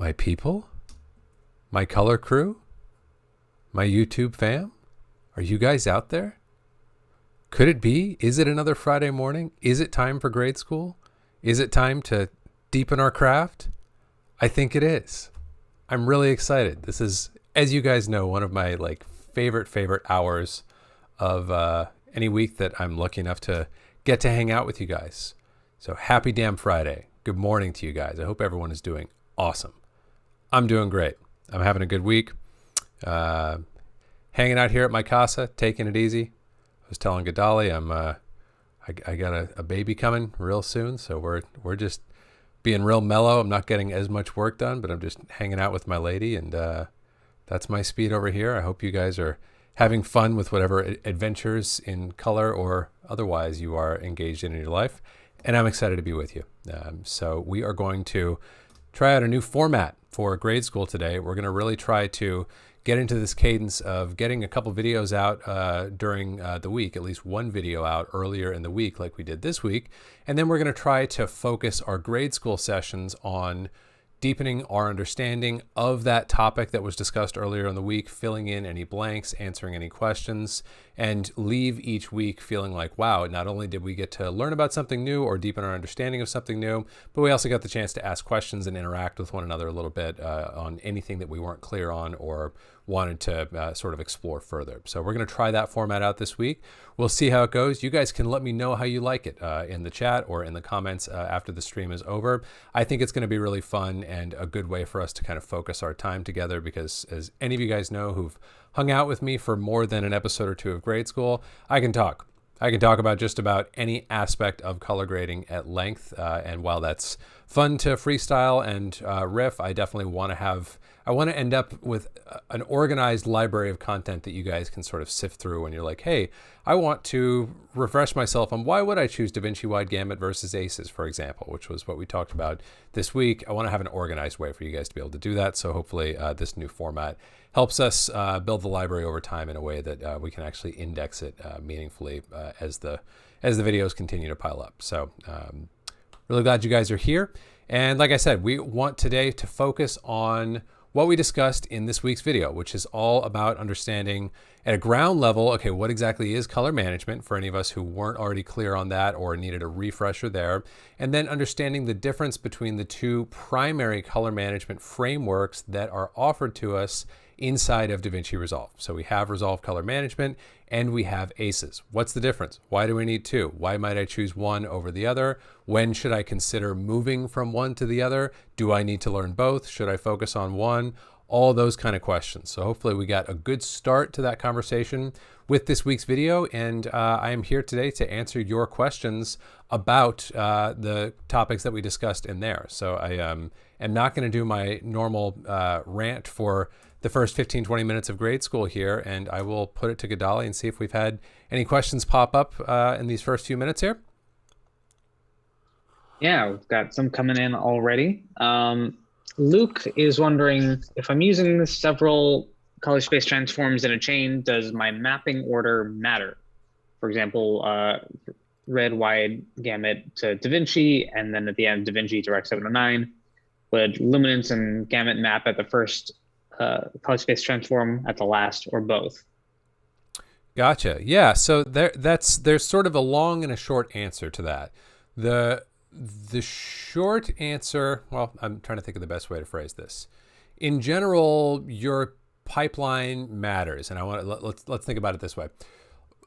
my people, my color crew, my YouTube fam? Are you guys out there? Could it be? Is it another Friday morning? Is it time for grade school? Is it time to deepen our craft? I think it is. I'm really excited. This is, as you guys know, one of my favorite hours of any week that I'm lucky enough to get to hang out with you guys. So happy damn Friday. Good morning to you guys. I hope everyone is doing awesome. I'm doing great. I'm having a good week. Hanging out here at my casa, taking it easy. I was telling Gadali I got a baby coming real soon, so we're just being real mellow. I'm not getting as much work done, but I'm just hanging out with my lady, and that's my speed over here. I hope you guys are having fun with whatever adventures in color or otherwise you are engaged in your life, and I'm excited to be with you. So we are going to try out a new format for grade school today. We're going to really try to get into this cadence of getting a couple videos out during the week, at least one video out earlier in the week like we did this week. And then we're going to try to focus our grade school sessions on deepening our understanding of that topic that was discussed earlier in the week, filling in any blanks, answering any questions, and leave each week feeling like, wow, not only did we get to learn about something new or deepen our understanding of something new, but we also got the chance to ask questions and interact with one another a little bit on anything that we weren't clear on or wanted to sort of explore further. So we're going to try that format out this week. We'll see how it goes. You guys can let me know how you like it in the chat or in the comments after the stream is over. I think it's going to be really fun and a good way for us to kind of focus our time together because, as any of you guys know who've hung out with me for more than an episode or two of grade school, I can talk. I can talk about just about any aspect of color grading at length. And while that's fun to freestyle and riff, I definitely want to end up with an organized library of content that you guys can sort of sift through when you're like, hey, I want to refresh myself on why would I choose DaVinci Wide Gamut versus ACES, for example, which was what we talked about this week. I want to have an organized way for you guys to be able to do that. So hopefully this new format helps us build the library over time in a way that we can actually index it meaningfully as the videos continue to pile up. So really glad you guys are here. And like I said, we want today to focus on what we discussed in this week's video, which is all about understanding at a ground level, okay, what exactly is color management for any of us who weren't already clear on that or needed a refresher there, and then understanding the difference between the two primary color management frameworks that are offered to us inside of DaVinci Resolve. So we have Resolve Color Management and we have ACES. What's the difference? Why do we need two? Why might I choose one over the other? When should I consider moving from one to the other? Do I need to learn both? Should I focus on one? All those kind of questions. So hopefully we got a good start to that conversation with this week's video. And I am here today to answer your questions about the topics that we discussed in there. So I am not going to do my normal rant for the first 15-20 minutes of grade school here, and I will put it to Gadali and see if we've had any questions pop up in these first few minutes here. Yeah, we've got some coming in already. Luke is wondering, if I'm using several color space transforms in a chain, does my mapping order matter? For example, red wide gamut to DaVinci, and then at the end, DaVinci to Rec 709. Would luminance and gamut map at the first color space transform, at the last, or both? Gotcha. Yeah. So there's sort of a long and a short answer to that. The short answer, well, I'm trying to think of the best way to phrase this. In general, your pipeline matters, and let's think about it this way.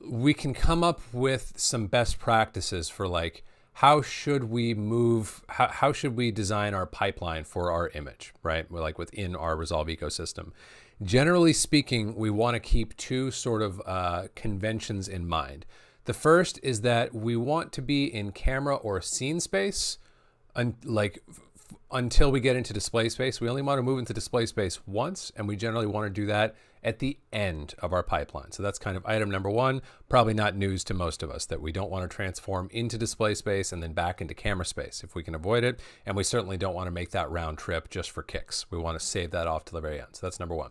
We can come up with some best practices for like how should we design our pipeline for our image, right? We're like within our Resolve ecosystem. Generally speaking, we want to keep two sort of conventions in mind. The first is that we want to be in camera or scene space until we get into display space. We only want to move into display space once, and we generally want to do that at the end of our pipeline. So that's kind of item number one. Probably not news to most of us that we don't want to transform into display space and then back into camera space if we can avoid it. And we certainly don't want to make that round trip just for kicks. We want to save that off to the very end. So that's number one.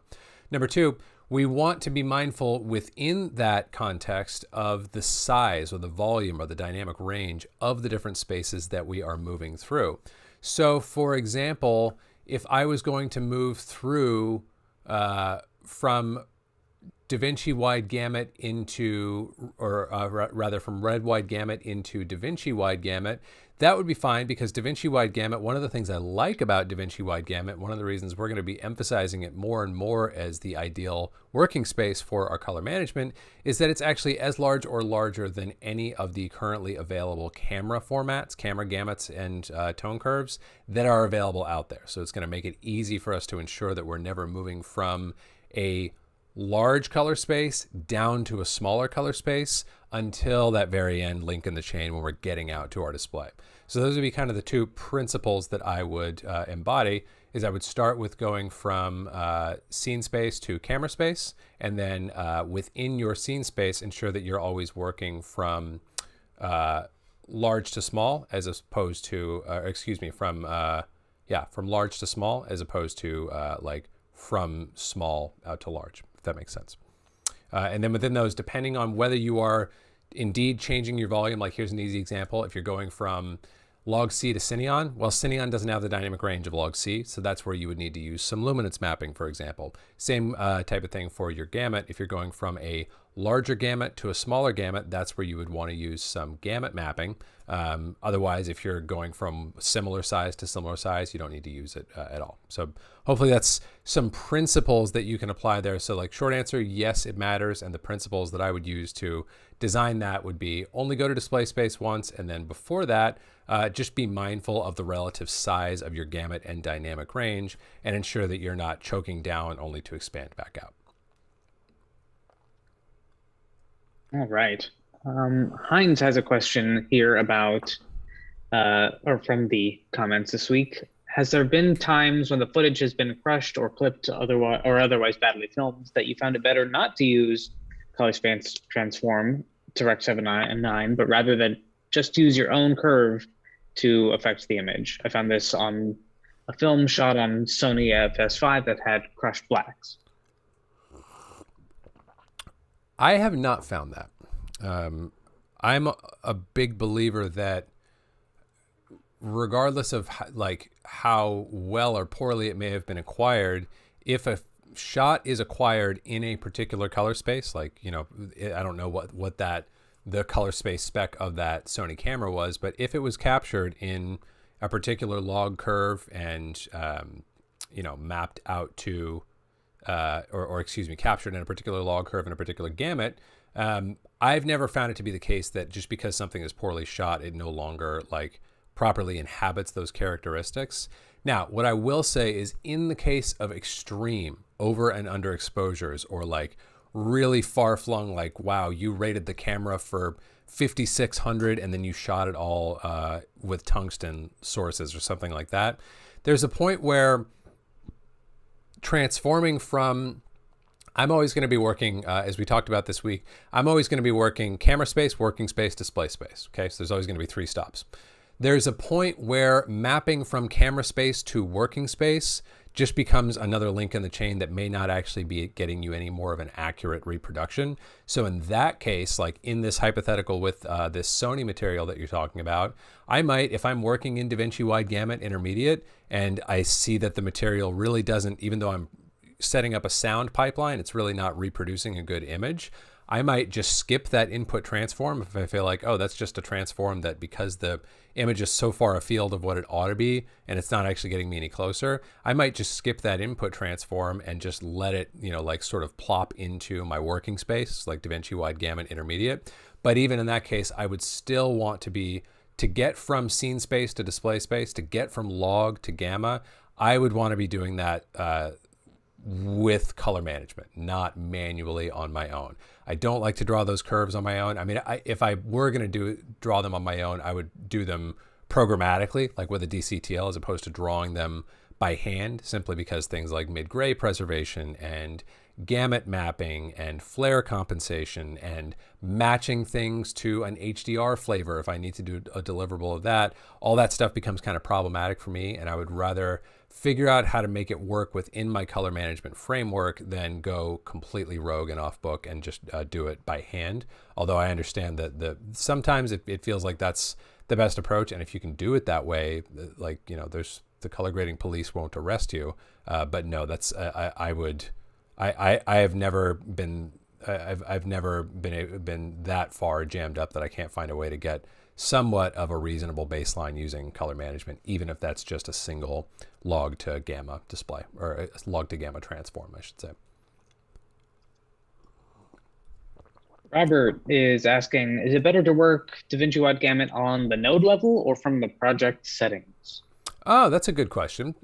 Number two, we want to be mindful within that context of the size or the volume or the dynamic range of the different spaces that we are moving through. So for example, if I was going to move through from DaVinci wide gamut into, or rather from red wide gamut into DaVinci wide gamut, that would be fine, because DaVinci wide gamut, one of the things I like about DaVinci wide gamut, one of the reasons we're going to be emphasizing it more and more as the ideal working space for our color management, is that it's actually as large or larger than any of the currently available camera formats, camera gamuts, and tone curves that are available out there. So it's going to make it easy for us to ensure that we're never moving from a large color space down to a smaller color space until that very end link in the chain when we're getting out to our display. So those would be kind of the two principles that I would embody. Is I would start with going from scene space to camera space, and then within your scene space, ensure that you're always working from large to small, as opposed to, from large to small, as opposed to like from small out to large, if that makes sense. And then within those, depending on whether you are indeed changing your volume, like here's an easy example. If you're going from log C to Cineon, well, Cineon doesn't have the dynamic range of log C, so that's where you would need to use some luminance mapping, for example. Same type of thing for your gamut. If you're going from a larger gamut to a smaller gamut, that's where you would want to use some gamut mapping. Otherwise, if you're going from similar size to similar size, you don't need to use it at all. So hopefully that's some principles that you can apply there. So like short answer, yes, it matters. And the principles that I would use to design that would be only go to display space once. And then before that, just be mindful of the relative size of your gamut and dynamic range, and ensure that you're not choking down only to expand back out. All right. Heinz has a question here about, or from the comments this week. Has there been times when the footage has been crushed or clipped otherwise badly filmed that you found it better not to use color space transform to Rec 7 and 9, but rather than just use your own curve to affect the image? I found this on a film shot on Sony FS5 that had crushed blacks. I have not found that. I'm a big believer that regardless of how well or poorly it may have been acquired, if a shot is acquired in a particular color space, like, you know, I don't know what the color space spec of that Sony camera was, but if it was captured in a particular log curve and, mapped out to, captured in a particular log curve in a particular gamut, I've never found it to be the case that just because something is poorly shot, it no longer properly inhabits those characteristics. Now, what I will say is, in the case of extreme over and under exposures, or really far flung, wow, you rated the camera for 5600 and then you shot it all with tungsten sources or something like that, there's a point where transforming from, I'm always going to be working, as we talked about this week, I'm always going to be working camera space, working space, display space. Okay, so there's always going to be 3 stops. There's a point where mapping from camera space to working space just becomes another link in the chain that may not actually be getting you any more of an accurate reproduction. So in that case, like in this hypothetical with this Sony material that you're talking about, I might, if I'm working in DaVinci wide gamut intermediate and I see that the material really doesn't, even though I'm setting up a sound pipeline, it's really not reproducing a good image, I might just skip that input transform if I feel like, oh, that's just a transform that, because the image is so far afield of what it ought to be and it's not actually getting me any closer, I might just skip that input transform and just let it, sort of plop into my working space, like DaVinci wide gamut intermediate. But even in that case, I would still want to get from scene space to display space, to get from log to gamma, I would want to be doing that with color management, not manually on my own. I don't like to draw those curves on my own. I mean, if I were going to draw them on my own, I would do them programmatically, like with a DCTL, as opposed to drawing them by hand, simply because things like mid-gray preservation and gamut mapping and flare compensation and matching things to an HDR flavor, if I need to do a deliverable of that, all that stuff becomes kind of problematic for me, and I would rather figure out how to make it work within my color management framework than go completely rogue and off book and just do it by hand. Although I understand that sometimes it feels like that's the best approach, and if you can do it that way, there's the color grading police won't arrest you. But no, that's I have never been I've never been that far jammed up that I can't find a way to get somewhat of a reasonable baseline using color management, even if that's just a single log to gamma display, or a log to gamma transform, I should say. Robert is asking, is it better to work DaVinci Wide Gamut on the node level or from the project settings? Oh, that's a good question.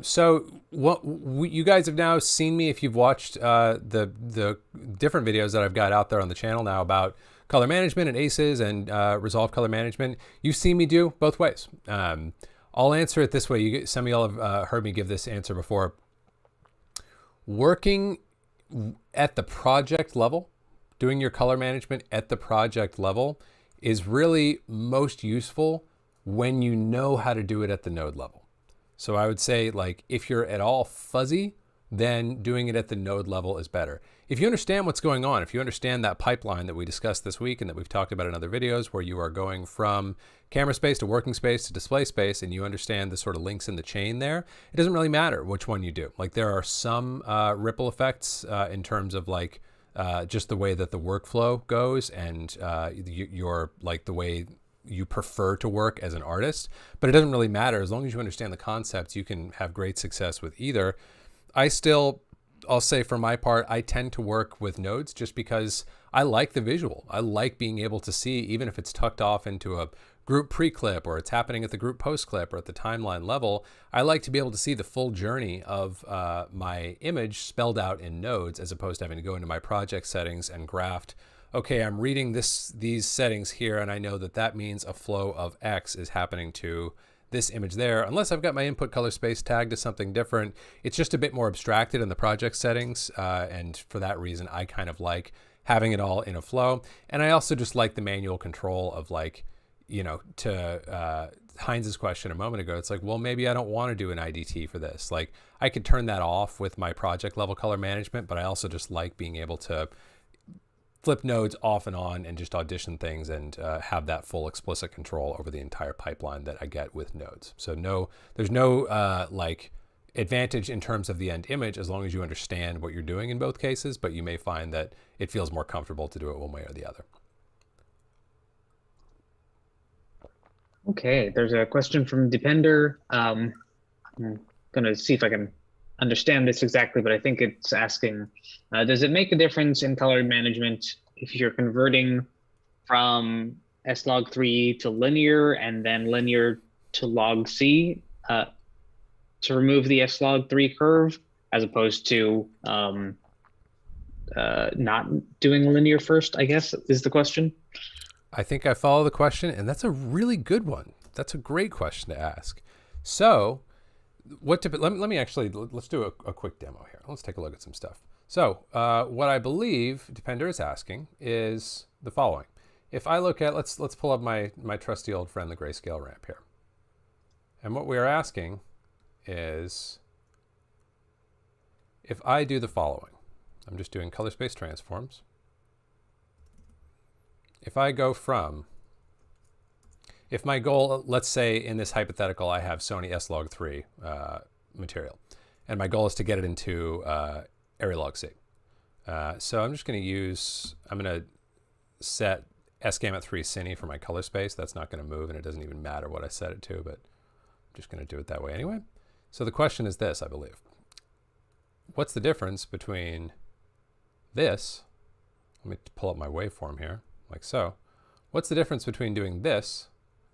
So you guys have now seen me, if you've watched the different videos that I've got out there on the channel now about color management and ACES and resolve color management, you've seen me do both ways. I'll answer it this way. Some of y'all have heard me give this answer before. Working at the project level, doing your color management at the project level is really most useful when you know how to do it at the node level. So I would say, like, if you're at all fuzzy, then doing it at the node level is better. If you understand what's going on, if you understand that pipeline that we discussed this week and that we've talked about in other videos, where you are going from camera space to working space to display space, and you understand the sort of links in the chain there, it doesn't really matter which one you do. Like, there are some ripple effects in terms of like just the way that the workflow goes and your like the way you prefer to work as an artist, but it doesn't really matter. As long as you understand the concepts, you can have great success with either. I'll say for my part, I tend to work with nodes just because I like the visual. I like being able to see, even if it's tucked off into a group pre-clip or it's happening at the group post-clip or at the timeline level, I like to be able to see the full journey of my image spelled out in nodes, as opposed to having to go into my project settings and graft, okay, I'm reading these settings here, and I know that that means a flow of X is happening to this image there. Unless I've got my input color space tagged to something different, it's just a bit more abstracted in the project settings. And for that reason, I kind of like having it all in a flow. And I also just like the manual control of, like, you know, to Heinz's question a moment ago, it's like, well, maybe I don't want to do an IDT for this. Like, I could turn that off with my project level color management, but I also just like being able to flip nodes off and on and just audition things and have that full explicit control over the entire pipeline that I get with nodes. So there's no like advantage in terms of the end image, as long as you understand what you're doing in both cases, but you may find that it feels more comfortable to do it one way or the other. Okay, there's a question from Depender. I'm going to see if I can understand this exactly, but I think it's asking, does it make a difference in color management if you're converting from S-log3 to linear and then linear to log C to remove the S-log3 curve, as opposed to not doing linear first, I guess, is the question? I think I follow the question, and that's a really good one. That's a great question to ask. So let's do a quick demo here. Let's take a look at some stuff. So what I believe Depender is asking is the following. If I look at, let's pull up my trusty old friend, the grayscale ramp here. And what we are asking is, if I do the following, I'm just doing color space transforms. If I go from, if my goal, let's say in this hypothetical, I have Sony S-log3 material, and my goal is to get it into ARRI-log C. So I'm just going to set S-gamut3 cine for my color space. That's not going to move, and it doesn't even matter what I set it to, but I'm just going to do it that way anyway. So the question is this, I believe. What's the difference between this? Let me pull up my waveform here, like so. What's the difference between doing this,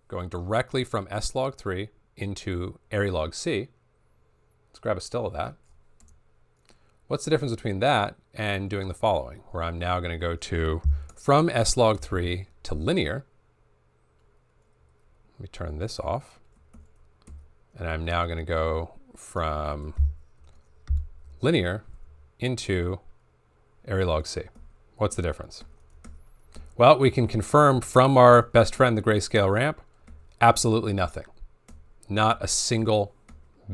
going directly from S-log3 into ARRI-log C? Let's grab a still of that. What's the difference between that and doing the following, where I'm now going to go to from S-log3 to linear. Let me turn this off. And I'm now going to go from linear into ARRI-log C. What's the difference? Well, we can confirm from our best friend, the grayscale ramp, absolutely nothing. Not a single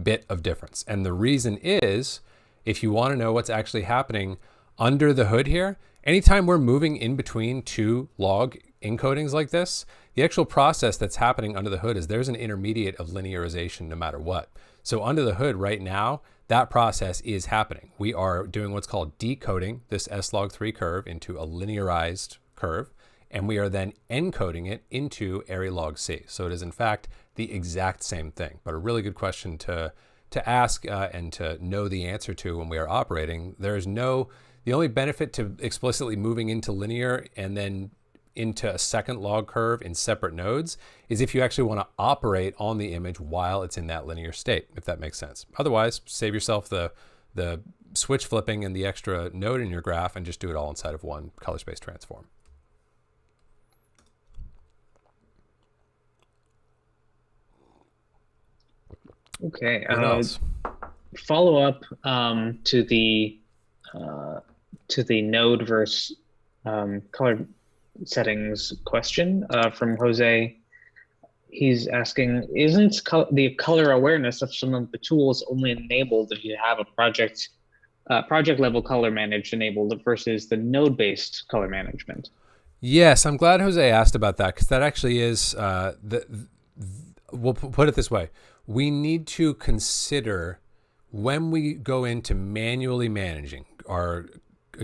bit of difference. And the reason is, if you want to know what's actually happening under the hood here, anytime we're moving in between two log encodings like this, The actual process that's happening under the hood is there's an intermediate of linearization no matter what. So under the hood right now, that process is happening. We are doing what's called decoding this S-log3 curve into a linearized curve, and we are then encoding it into area log C. So it is in fact the exact same thing, but a really good question to ask and to know the answer to when we are operating. The only benefit to explicitly moving into linear and then into a second log curve in separate nodes is if you actually want to operate on the image while it's in that linear state, if that makes sense. Otherwise, save yourself the switch flipping and the extra node in your graph and just do it all inside of one color space transform. Okay. What else? Follow up to the node versus color settings question from Jose. He's asking, isn't the color awareness of some of the tools only enabled if you have a project level color managed enabled versus the node based color management? Yes, I'm glad Jose asked about that, because that actually is we'll put it this way. We need to consider when we go into manually managing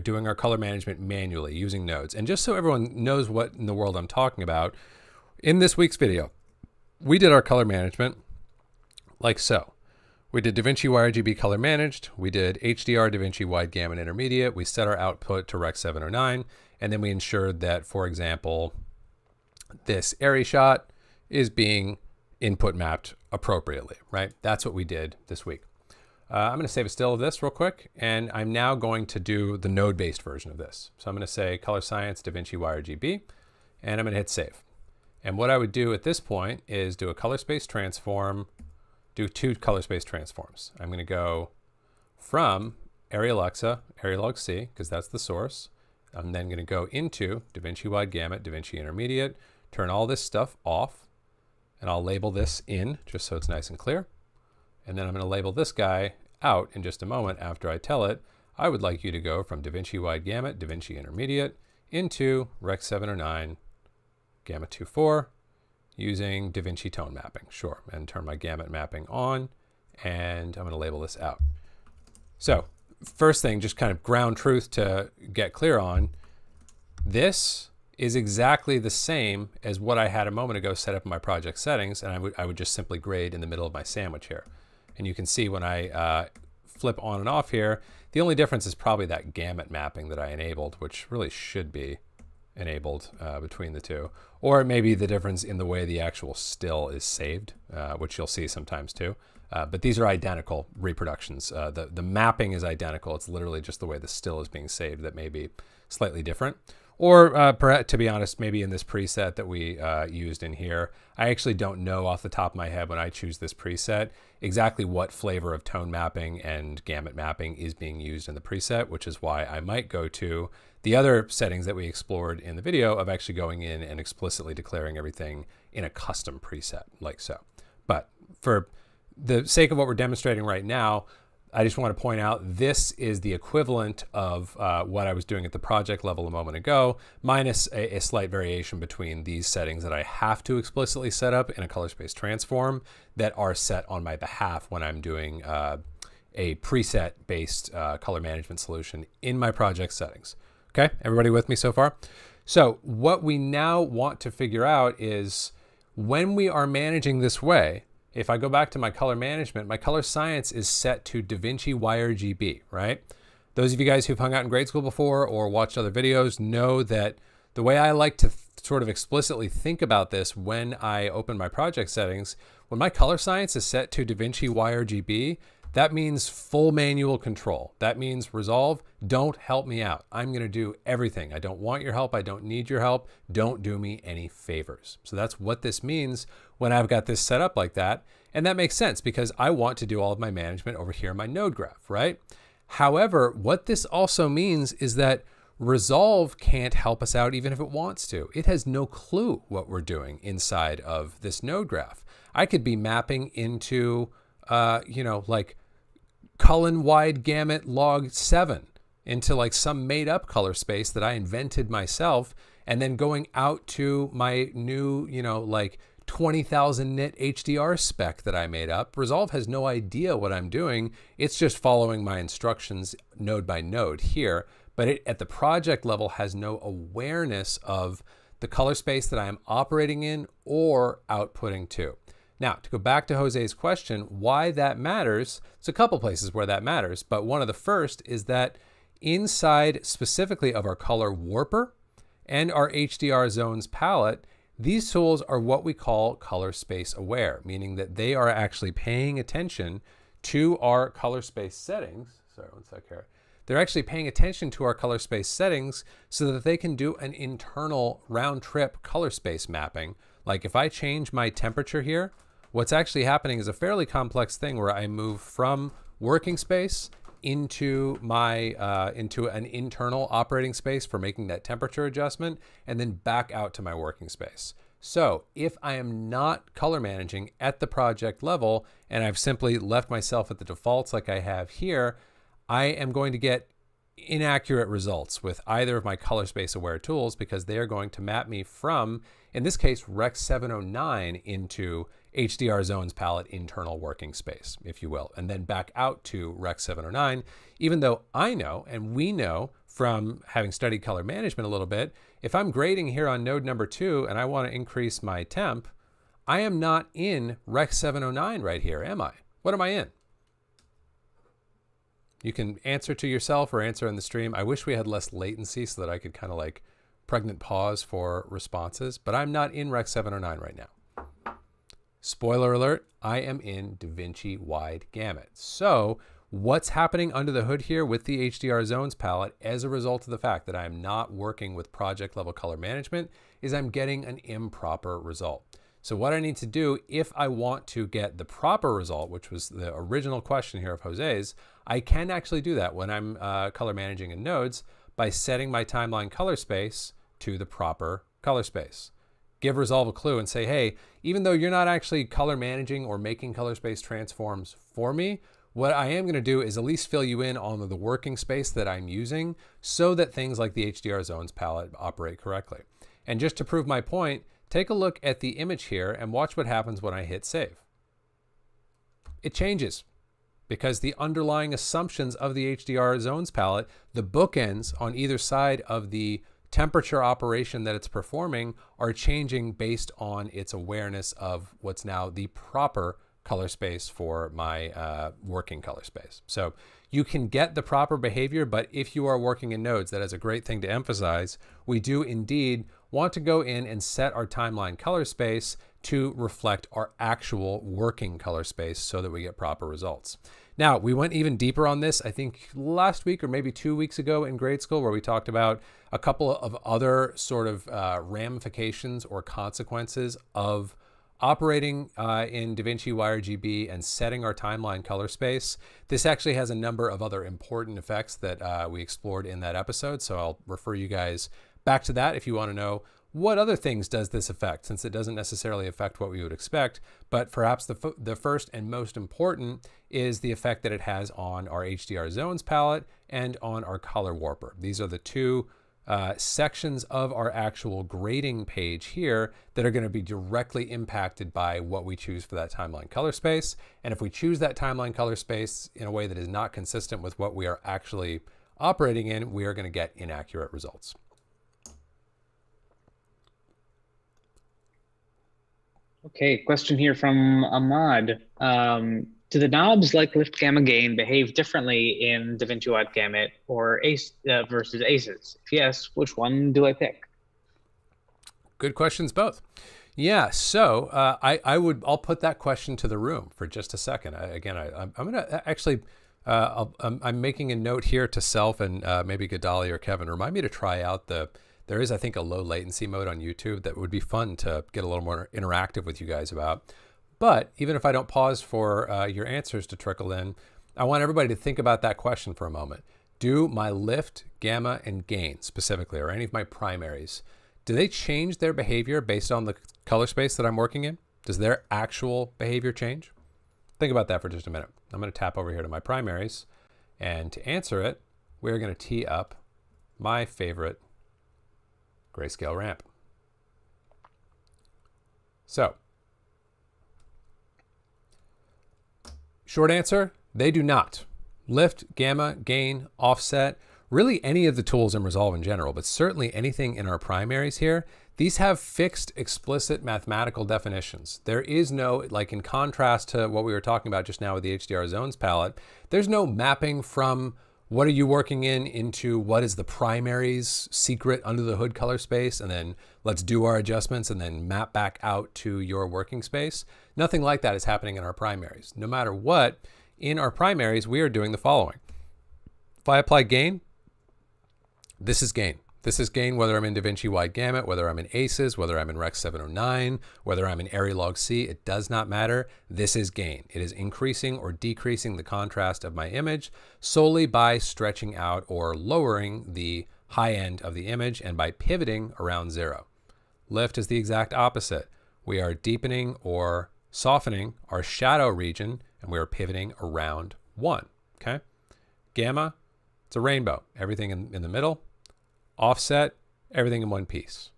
doing our color management manually using nodes. And just so everyone knows what in the world I'm talking about, in this week's video, we did our color management like so. We did DaVinci YRGB color managed. We did HDR DaVinci wide gamut intermediate. We set our output to Rec 709. And then we ensured that, for example, this area shot is being input mapped appropriately, right? That's what we did this week. I'm going to save a still of this real quick, and I'm now going to do the node-based version of this. So I'm going to say Color Science DaVinci YRGB, and I'm going to hit save. And what I would do at this point is do a color space transform, do 2 color space transforms. I'm going to go from area Alexa, area log C, because that's the source. I'm then going to go into DaVinci wide gamut, DaVinci intermediate, turn all this stuff off, and I'll label this in just so it's nice and clear. And then I'm going to label this guy out in just a moment after I tell it, I would like you to go from DaVinci wide gamut, DaVinci intermediate, into Rec 709, gamut 2.4, using DaVinci tone mapping. Sure, and turn my gamut mapping on, and I'm going to label this out. So first thing, just kind of ground truth to get clear on, this is exactly the same as what I had a moment ago set up in my project settings, and I would just simply grade in the middle of my sandwich here. And you can see when I flip on and off here, the only difference is probably that gamut mapping that I enabled, which really should be enabled between the two. Or it may be the difference in the way the actual still is saved, which you'll see sometimes too. But these are identical reproductions. The mapping is identical. It's literally just the way the still is being saved that may be slightly different. Or to be honest, maybe in this preset that we used in here, I actually don't know off the top of my head when I choose this preset exactly what flavor of tone mapping and gamut mapping is being used in the preset, which is why I might go to the other settings that we explored in the video of actually going in and explicitly declaring everything in a custom preset like so. But for the sake of what we're demonstrating right now, I just want to point out this is the equivalent of what I was doing at the project level a moment ago, minus a slight variation between these settings that I have to explicitly set up in a color space transform that are set on my behalf when I'm doing a preset-based color management solution in my project settings. Okay, everybody with me so far? So what we now want to figure out is when we are managing this way, if I go back to my color management, my color science is set to DaVinci YRGB, right? Those of you guys who've hung out in grade school before or watched other videos know that the way I like to sort of explicitly think about this when I open my project settings, when my color science is set to DaVinci YRGB, that means full manual control. That means Resolve, don't help me out. I'm going to do everything. I don't want your help. I don't need your help. Don't do me any favors. So that's what this means when I've got this set up like that. And that makes sense because I want to do all of my management over here in my node graph, right? However, what this also means is that Resolve can't help us out even if it wants to. It has no clue what we're doing inside of this node graph. I could be mapping into, like Cullen wide gamut log 7 into like some made up color space that I invented myself. and then going out to my new, like 20,000 nit HDR spec that I made up. Resolve has no idea what I'm doing. It's just following my instructions node by node here, but it at the project level has no awareness of the color space that I am operating in or outputting to. Now, to go back to Jose's question, why that matters, it's a couple places where that matters, but one of the first is that inside specifically of our color warper and our HDR zones palette, these tools are what we call color space aware, meaning that they are actually paying attention to our color space settings. Sorry, one sec here. They're actually paying attention to our color space settings so that they can do an internal round trip color space mapping. Like if I change my temperature here, what's actually happening is a fairly complex thing where I move from working space into my into an internal operating space for making that temperature adjustment, and then back out to my working space. So if I am not color managing at the project level and I've simply left myself at the defaults like I have here, I am going to get inaccurate results with either of my color space aware tools because they are going to map me from, in this case, Rec 709 into HDR zones palette internal working space, if you will, and then back out to Rec 709, even though I know, and we know from having studied color management a little bit, if I'm grading here on node number 2 and I want to increase my temp, I am not in Rec 709 right here, am I? What am I in? You can answer to yourself or answer in the stream. I wish we had less latency so that I could kind of like pregnant pause for responses, but I'm not in Rec 709 right now. Spoiler alert, I am in DaVinci Wide Gamut. So what's happening under the hood here with the HDR zones palette as a result of the fact that I'm not working with project level color management is I'm getting an improper result. So what I need to do if I want to get the proper result, which was the original question here of Jose's, I can actually do that when I'm color managing in nodes by setting my timeline color space to the proper color space. Give Resolve a clue and say, hey, even though you're not actually color managing or making color space transforms for me, what I am going to do is at least fill you in on the working space that I'm using so that things like the HDR zones palette operate correctly. And just to prove my point, take a look at the image here and watch what happens when I hit save. It changes because the underlying assumptions of the HDR zones palette, the bookends on either side of the temperature operation that it's performing are changing based on its awareness of what's now the proper color space for my working color space. So you can get the proper behavior, but if you are working in nodes, that is a great thing to emphasize. We do indeed want to go in and set our timeline color space to reflect our actual working color space so that we get proper results. Now, we went even deeper on this, I think last week or maybe 2 weeks ago in grade school, where we talked about a couple of other sort of ramifications or consequences of operating in DaVinci YRGB and setting our timeline color space. This actually has a number of other important effects that we explored in that episode, so I'll refer you guys back to that if you want to know what other things does this affect, since it doesn't necessarily affect what we would expect, but perhaps the first and most important is the effect that it has on our HDR zones palette and on our color warper. These are the two sections of our actual grading page here that are going to be directly impacted by what we choose for that timeline color space. And if we choose that timeline color space in a way that is not consistent with what we are actually operating in, we are going to get inaccurate results. Okay, question here from Ahmad. Do the knobs like lift gamma gain behave differently in DaVinci Wide Gamut or ACE versus ACES? If yes, which one do I pick? Good questions both. Yeah, so I'll put that question to the room for just a second. I'm going to actually, I'm making a note here to self and maybe Gadali or Kevin, remind me to try out there is, I think, a low latency mode on YouTube that would be fun to get a little more interactive with you guys about. But even if I don't pause for your answers to trickle in, I want everybody to think about that question for a moment. Do my lift, gamma, and gain specifically, or any of my primaries, do they change their behavior based on the color space that I'm working in? Does their actual behavior change? Think about that for just a minute. I'm going to tap over here to my primaries, and to answer it, we're going to tee up my favorite grayscale ramp. So, short answer, they do not. Lift, gamma, gain, offset, really any of the tools in Resolve in general, but certainly anything in our primaries here, these have fixed, explicit mathematical definitions. There is no, like in contrast to what we were talking about just now with the HDR zones palette, there's no mapping from what are you working in into what is the primaries secret under the hood color space, and then let's do our adjustments and then map back out to your working space. Nothing like that is happening in our primaries. No matter what, in our primaries, we are doing the following. If I apply gain, this is gain. This is gain whether I'm in DaVinci Wide Gamut, whether I'm in ACES, whether I'm in Rec 709, whether I'm in Arri Log C, it does not matter. This is gain. It is increasing or decreasing the contrast of my image solely by stretching out or lowering the high end of the image and by pivoting around 0. Lift is the exact opposite. We are deepening or softening our shadow region and we are pivoting around 1. Okay? Gamma, it's a rainbow. Everything in the middle. Offset, everything in one piece.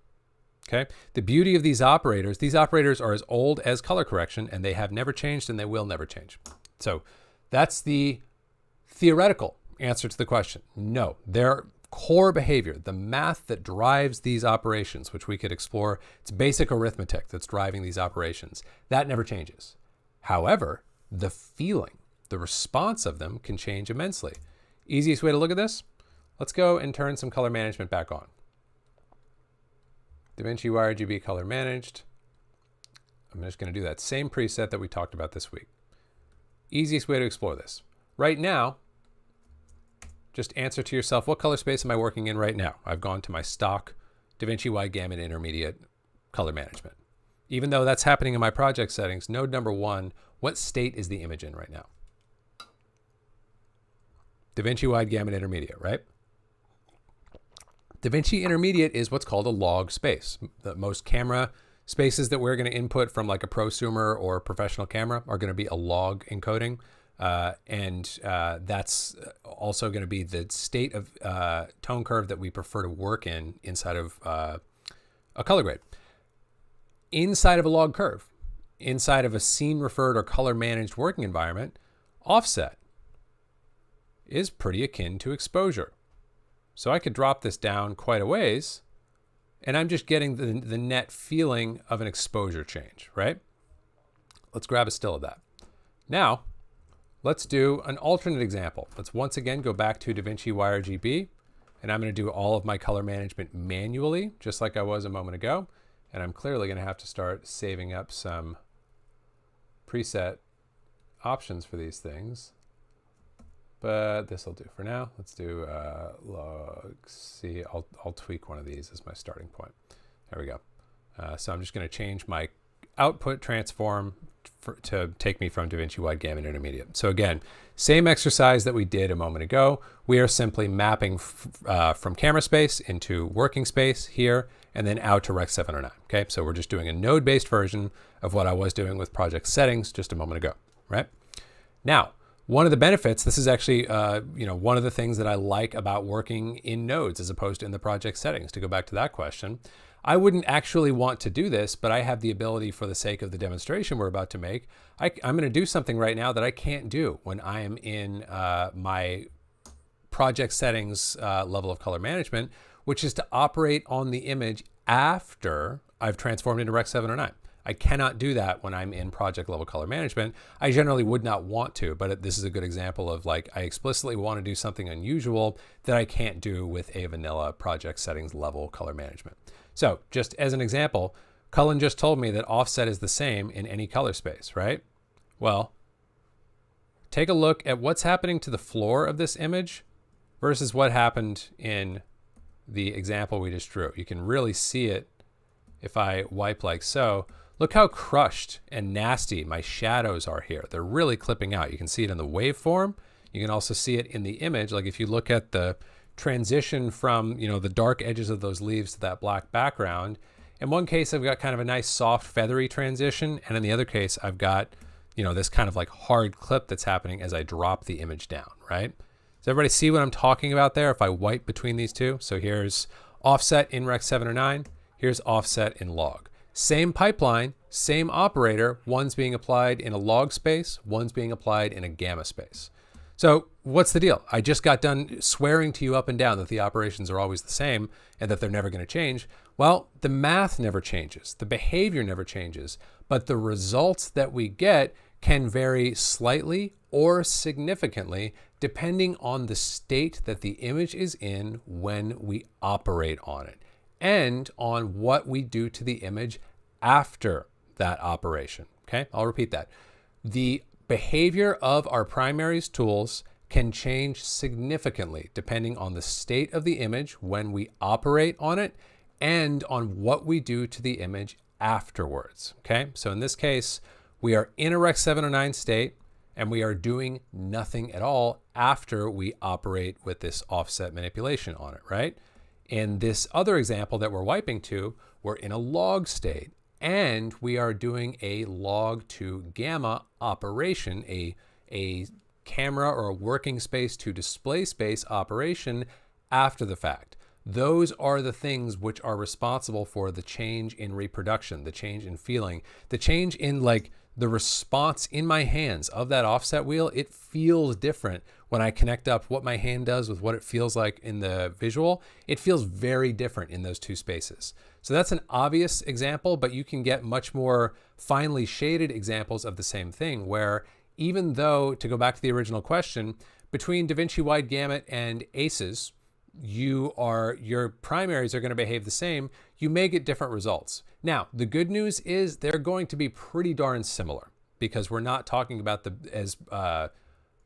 Okay. The beauty of these operators are as old as color correction and they have never changed and they will never change. So that's the theoretical answer to the question. No, their core behavior, the math that drives these operations, which we could explore, it's basic arithmetic that's driving these operations. That never changes. However, the feeling, the response of them can change immensely. Easiest way to look at this? Let's go and turn some color management back on. DaVinci YRGB color managed. I'm just going to do that same preset that we talked about this week. Easiest way to explore this. Right now, just answer to yourself, what color space am I working in right now? I've gone to my stock DaVinci Wide Gamut Intermediate color management. Even though that's happening in my project settings, node number 1, what state is the image in right now? DaVinci Wide Gamut Intermediate, right? DaVinci Intermediate is what's called a log space. The most camera spaces that we're going to input from like a prosumer or professional camera are going to be a log encoding. That's also going to be the state of tone curve that we prefer to work in inside of a color grade. Inside of a log curve, inside of a scene referred or color managed working environment, offset is pretty akin to exposure. So I could drop this down quite a ways, and I'm just getting the net feeling of an exposure change, right? Let's grab a still of that. Now, let's do an alternate example. Let's once again go back to DaVinci YRGB, and I'm going to do all of my color management manually, just like I was a moment ago. And I'm clearly going to have to start saving up some preset options for these things. But this will do for now. Let's do log C. I'll tweak one of these as my starting point. There we go. So I'm just going to change my output transform to take me from DaVinci Wide Gamut Intermediate. So again, same exercise that we did a moment ago. We are simply mapping from camera space into working space here and then out to Rec 709. Okay, so we're just doing a node-based version of what I was doing with project settings just a moment ago, right? Now, one of the benefits, this is actually one of the things that I like about working in nodes as opposed to in the project settings, to go back to that question. I wouldn't actually want to do this, but I have the ability for the sake of the demonstration we're about to make. I'm going to do something right now that I can't do when I am in my project settings level of color management, which is to operate on the image after I've transformed into Rec 709. I cannot do that when I'm in project level color management. I generally would not want to, but this is a good example of like, I explicitly want to do something unusual that I can't do with a vanilla project settings level color management. So just as an example, Cullen just told me that offset is the same in any color space, right? Well, take a look at what's happening to the floor of this image versus what happened in the example we just drew. You can really see it if I wipe like so. Look how crushed and nasty my shadows are here. They're really clipping out. You can see it in the waveform. You can also see it in the image. Like if you look at the transition from, the dark edges of those leaves to that black background. In one case, I've got kind of a nice soft feathery transition. And in the other case, I've got, this kind of like hard clip that's happening as I drop the image down, right? Does everybody see what I'm talking about there if I wipe between these two? So here's offset in Rec 7 or 9. Here's offset in log. Same pipeline, same operator. One's being applied in a log space, one's being applied in a gamma space. So what's the deal? I just got done swearing to you up and down that the operations are always the same and that they're never going to change. Well, the math never changes. The behavior never changes. But the results that we get can vary slightly or significantly depending on the state that the image is in when we operate on it and on what we do to the image after that operation. Okay, I'll repeat that. The behavior of our primaries tools can change significantly depending on the state of the image when we operate on it and on what we do to the image afterwards. Okay, so in this case, we are in a Rec 7 or 9 state and we are doing nothing at all after we operate with this offset manipulation on it, right? In this other example that we're wiping to, we're in a log state and we are doing a log to gamma operation, a camera or a working space to display space operation after the fact. Those are the things which are responsible for the change in reproduction, the change in feeling, the change in like the response in my hands of that offset wheel. It feels different when I connect up what my hand does with what it feels like in the visual. It feels very different in those two spaces. So that's an obvious example, but you can get much more finely shaded examples of the same thing where even though, to go back to the original question, between DaVinci Wide Gamut and ACES, your primaries are going to behave the same. You may get different results. Now, the good news is they're going to be pretty darn similar because we're not talking about as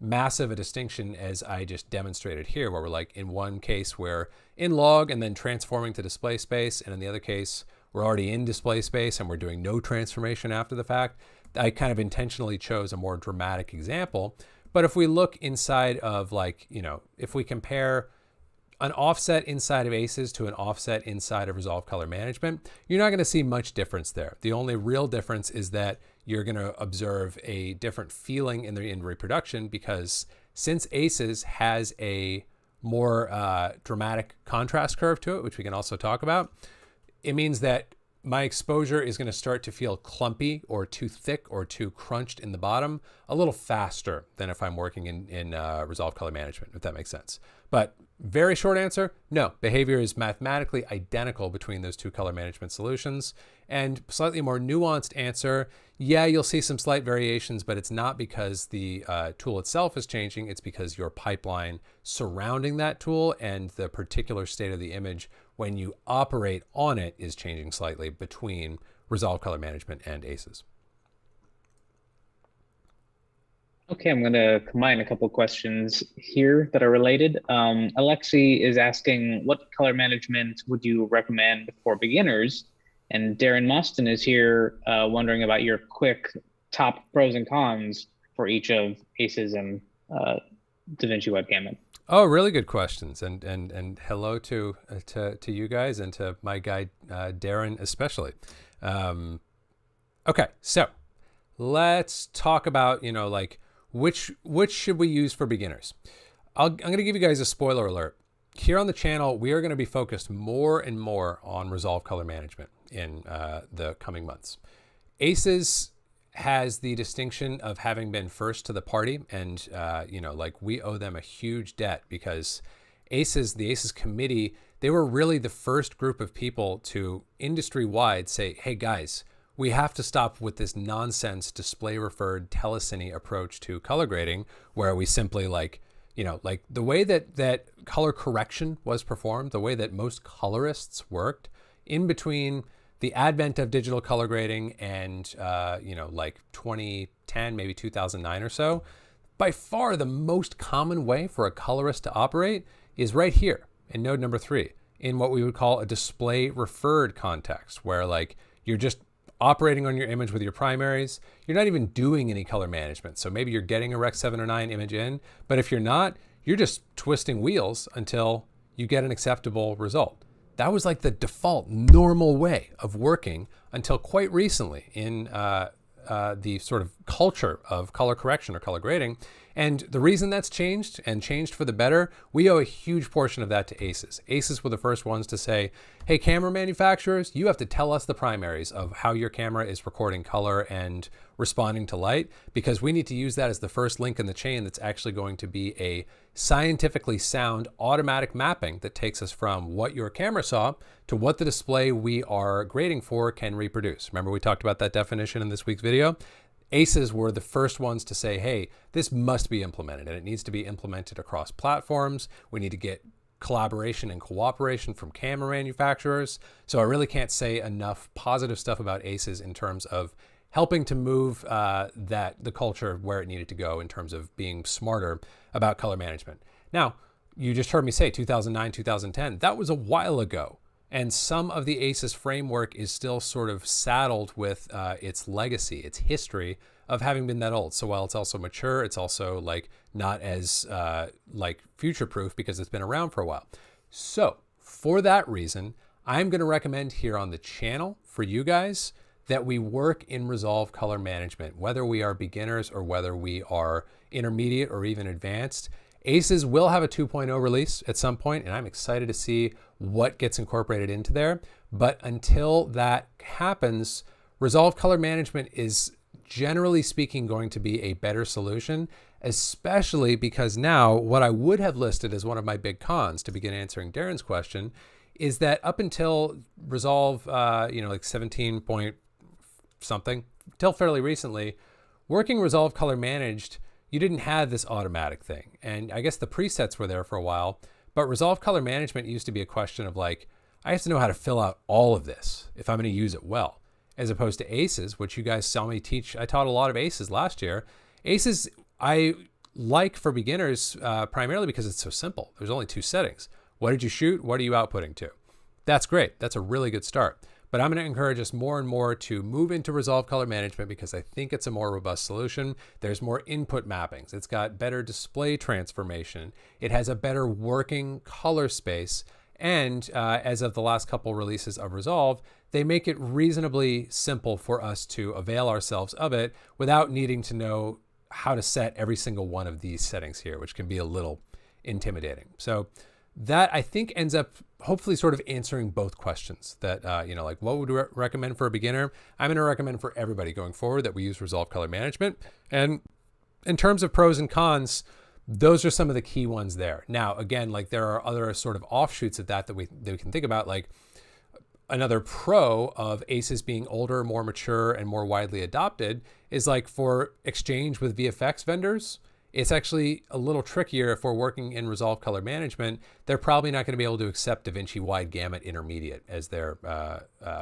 massive a distinction as I just demonstrated here, where we're like in one case we're in log and then transforming to display space, and in the other case we're already in display space and we're doing no transformation after the fact. I kind of intentionally chose a more dramatic example. But if we look inside of if we compare an offset inside of ACES to an offset inside of Resolve Color Management, you're not going to see much difference there. The only real difference is that you're going to observe a different feeling in reproduction because since ACES has a more dramatic contrast curve to it, which we can also talk about, it means that my exposure is going to start to feel clumpy or too thick or too crunched in the bottom a little faster than if I'm working in Resolve Color Management, if that makes sense. But very short answer, no. Behavior is mathematically identical between those two color management solutions. And slightly more nuanced answer, yeah, you'll see some slight variations, but it's not because the tool itself is changing. It's because your pipeline surrounding that tool and the particular state of the image when you operate on it is changing slightly between Resolve Color Management and ACES. Okay, I'm going to combine a couple questions here that are related. Alexi is asking, what color management would you recommend for beginners? And Darren Mustin is here wondering about your quick top pros and cons for each of ACES and DaVinci Wide Gamut. Oh, really good questions, and hello to you guys and to my guy Darren especially. Okay, so let's talk about which should we use for beginners. I'm going to give you guys a spoiler alert. Here on the channel, we are going to be focused more and more on Resolve Color Management in the coming months. ACES has the distinction of having been first to the party, and we owe them a huge debt because the ACES committee, they were really the first group of people to industry-wide say, hey guys, we have to stop with this nonsense display-referred telecine approach to color grading, where we simply the way that color correction was performed, the way that most colorists worked in between the advent of digital color grading and 2010, maybe 2009 or so, by far the most common way for a colorist to operate is right here in node number 3, in what we would call a display referred context, where you're just operating on your image with your primaries. You're not even doing any color management. So maybe you're getting a Rec 7 or 9 image in, but if you're not, you're just twisting wheels until you get an acceptable result. That was like the default normal way of working until quite recently in the sort of culture of color correction or color grading. And the reason that's changed, and changed for the better, we owe a huge portion of that to ACES. ACES were the first ones to say, hey, camera manufacturers, you have to tell us the primaries of how your camera is recording color and responding to light, because we need to use that as the first link in the chain that's actually going to be a scientifically sound automatic mapping that takes us from what your camera saw to what the display we are grading for can reproduce. Remember, we talked about that definition in this week's video? ACES were the first ones to say, hey, this must be implemented, and it needs to be implemented across platforms. We need to get collaboration and cooperation from camera manufacturers. So I really can't say enough positive stuff about ACES in terms of helping to move the culture where it needed to go in terms of being smarter about color management. Now, you just heard me say 2009, 2010. That was a while ago. And some of the ACES framework is still sort of saddled with its legacy, its history of having been that old. So while it's also mature, it's also like not as like future-proof because it's been around for a while. So for that reason, I'm going to recommend here on the channel for you guys that we work in Resolve color management, whether we are beginners or whether we are intermediate or even advanced. ACES will have a 2.0 release at some point, and I'm excited to see what gets incorporated into there. But until that happens, Resolve color management is generally speaking going to be a better solution, especially because now what I would have listed as one of my big cons to begin answering Darren's question is that up until Resolve, like 17 point something, till fairly recently, working Resolve color managed, you didn't have this automatic thing. And I guess the presets were there for a while, but Resolve color management used to be a question of like, I have to know how to fill out all of this if I'm going to use it well, as opposed to ACES, which you guys saw me teach. I taught a lot of ACES last year. ACES, I like for beginners, primarily because it's so simple. There's only 2 settings. What did you shoot? What are you outputting to? That's great. That's a really good start. But I'm going to encourage us more and more to move into Resolve color management because I think it's a more robust solution. There's more input mappings. It's got better display transformation. It has a better working color space. And as of the last couple releases of Resolve, they make it reasonably simple for us to avail ourselves of it without needing to know how to set every single one of these settings here, which can be a little intimidating. So that I think ends up hopefully sort of answering both questions that, like what would we recommend for a beginner? I'm going to recommend for everybody going forward that we use Resolve color management. And in terms of pros and cons, those are some of the key ones there. Now, again, like there are other sort of offshoots of that we can think about. Like another pro of ACES being older, more mature, and more widely adopted is like for exchange with VFX vendors. It's actually a little trickier if we're working in Resolve color management. They're probably not going to be able to accept DaVinci wide gamut intermediate as their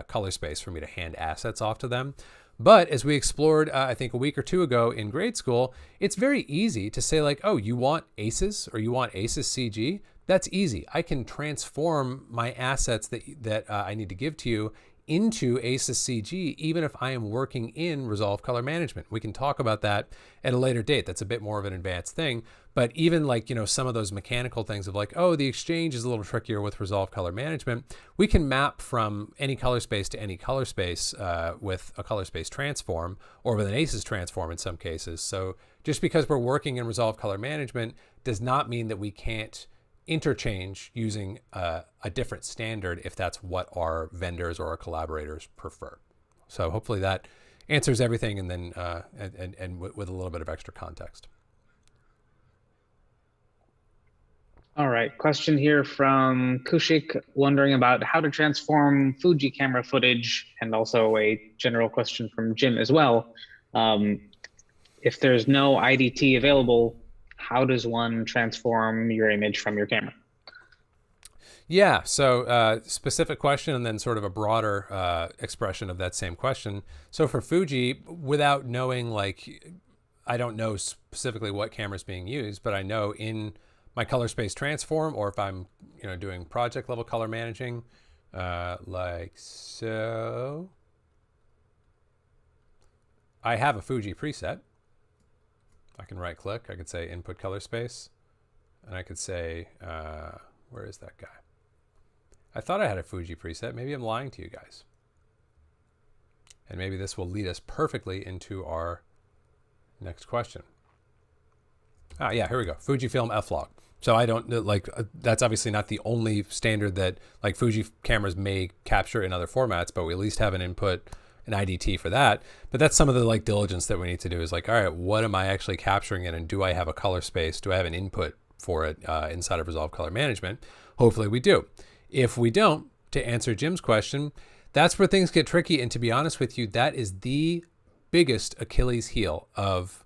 color space for me to hand assets off to them. But as we explored, I think a week or 2 ago in grade school, it's very easy to say like, oh, you want ACES or you want ACES CG? That's easy. I can transform my assets that I need to give to you into ACES CG, even if I am working in Resolve color management. We can talk about that at a later date. That's a bit more of an advanced thing. But even like, some of those mechanical things of like, oh, the exchange is a little trickier with Resolve color management. We can map from any color space to any color space with a color space transform or with an ACES transform in some cases. So just because we're working in Resolve color management does not mean that we can't interchange using a different standard if that's what our vendors or our collaborators prefer. So hopefully that answers everything, and then and with a little bit of extra context. All right, question here from Kushik wondering about how to transform Fuji camera footage, and also a general question from Jim as well. If there's no IDT available, how does one transform your image from your camera? Yeah, so specific question and then sort of a broader expression of that same question. So for Fuji, without knowing, like, I don't know specifically what camera is being used, but I know in my color space transform, or if I'm doing project level color managing, like so, I have a Fuji preset. I can right click, I could say input color space, and I could say, where is that guy? I thought I had a Fuji preset. Maybe I'm lying to you guys. And maybe this will lead us perfectly into our next question. Yeah, here we go. Fujifilm F-Log. So I don't like, that's obviously not the only standard that like Fuji cameras may capture in other formats, but we at least have an input, an IDT for that. But that's some of the like diligence that we need to do is like, all right, what am I actually capturing it? And do I have a color space? Do I have an input for it inside of Resolve Color Management? Hopefully we do. If we don't, to answer Jim's question, that's where things get tricky. And to be honest with you, that is the biggest Achilles heel of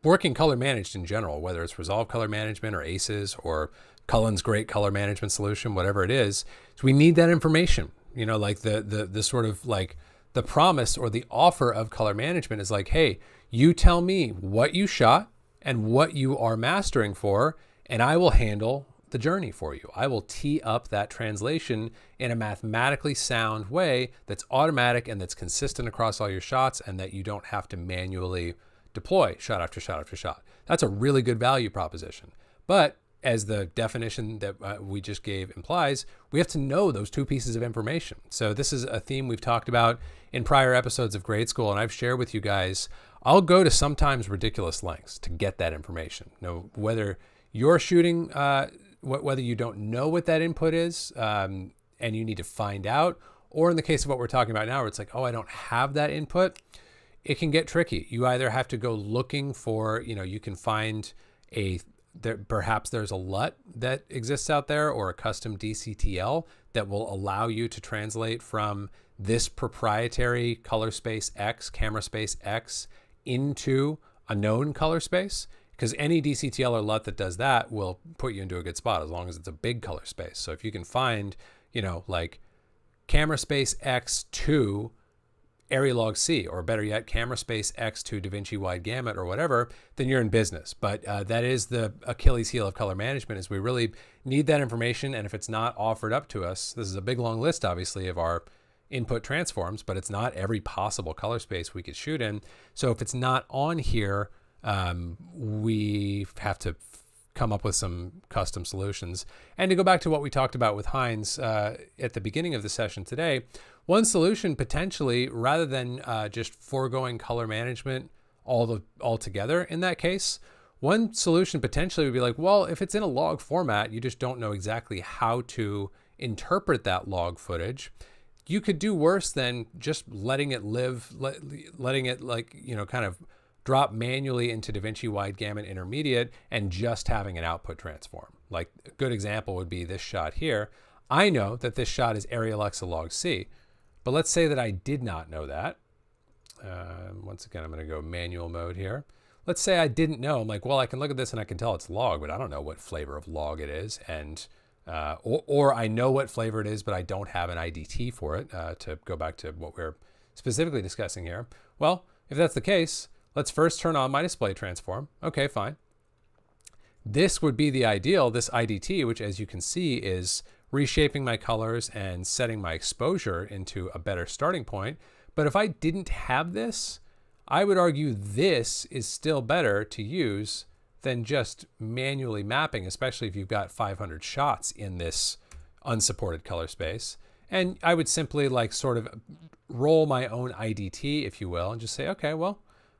working color managed in general, whether it's Resolve Color Management or ACES or Cullen's great color management solution, whatever it is. So we need that information, you know, like the sort of like the promise or the offer of color management is like, hey, you tell me what you shot and what you are mastering for, and I will handle the journey for you. I will tee up that translation in a mathematically sound way that's automatic and that's consistent across all your shots, and that you don't have to manually deploy shot after shot after shot. That's a really good value proposition. But as the definition that we just gave implies, we have to know those two pieces of information. So this is a theme we've talked about in prior episodes of Grade School, and I've shared with you guys, I'll go to sometimes ridiculous lengths to get that information. Now, whether you're shooting, whether you don't know what that input is and you need to find out, or in the case of what we're talking about now, where it's like, oh, I don't have that input, it can get tricky. You either have to go looking for, you know, you can find perhaps there's a LUT that exists out there or a custom DCTL that will allow you to translate from this proprietary color space X, camera space X, into a known color space. Because any DCTL or LUT that does that will put you into a good spot as long as it's a big color space. So if you can find, you know, like camera space X to area log C, or better yet, camera space X to DaVinci wide gamut or whatever, then you're in business. But that is the Achilles heel of color management, is we really need that information. And if it's not offered up to us, this is a big long list, obviously, of our input transforms, but it's not every possible color space we could shoot in. So if it's not on here, we have to come up with some custom solutions. And to go back to what we talked about with Heinz at the beginning of the session today, one solution potentially, rather than just foregoing color management altogether in that case, one solution potentially would be like, well, if it's in a log format, you just don't know exactly how to interpret that log footage. You could do worse than just letting it live, letting it, like, you know, kind of drop manually into DaVinci wide gamut intermediate and just having an output transform. Like a good example would be this shot here. I know that this shot is Area Alexa log C, but let's say that I did not know that. Once again, I'm going to go manual mode here. Let's say I didn't know. I'm like, well, I can look at this and I can tell it's log, but I don't know what flavor of log it is. And or I know what flavor it is, but I don't have an IDT for it, to go back to what we're specifically discussing here. Well, if that's the case, let's first turn on my display transform. Okay, fine. This would be the ideal, this IDT, which as you can see is reshaping my colors and setting my exposure into a better starting point. But if I didn't have this, I would argue this is still better to use than just manually mapping, especially if you've got 500 shots in this unsupported color space. And I would simply like sort of roll my own IDT, if you will, and just say, okay, well,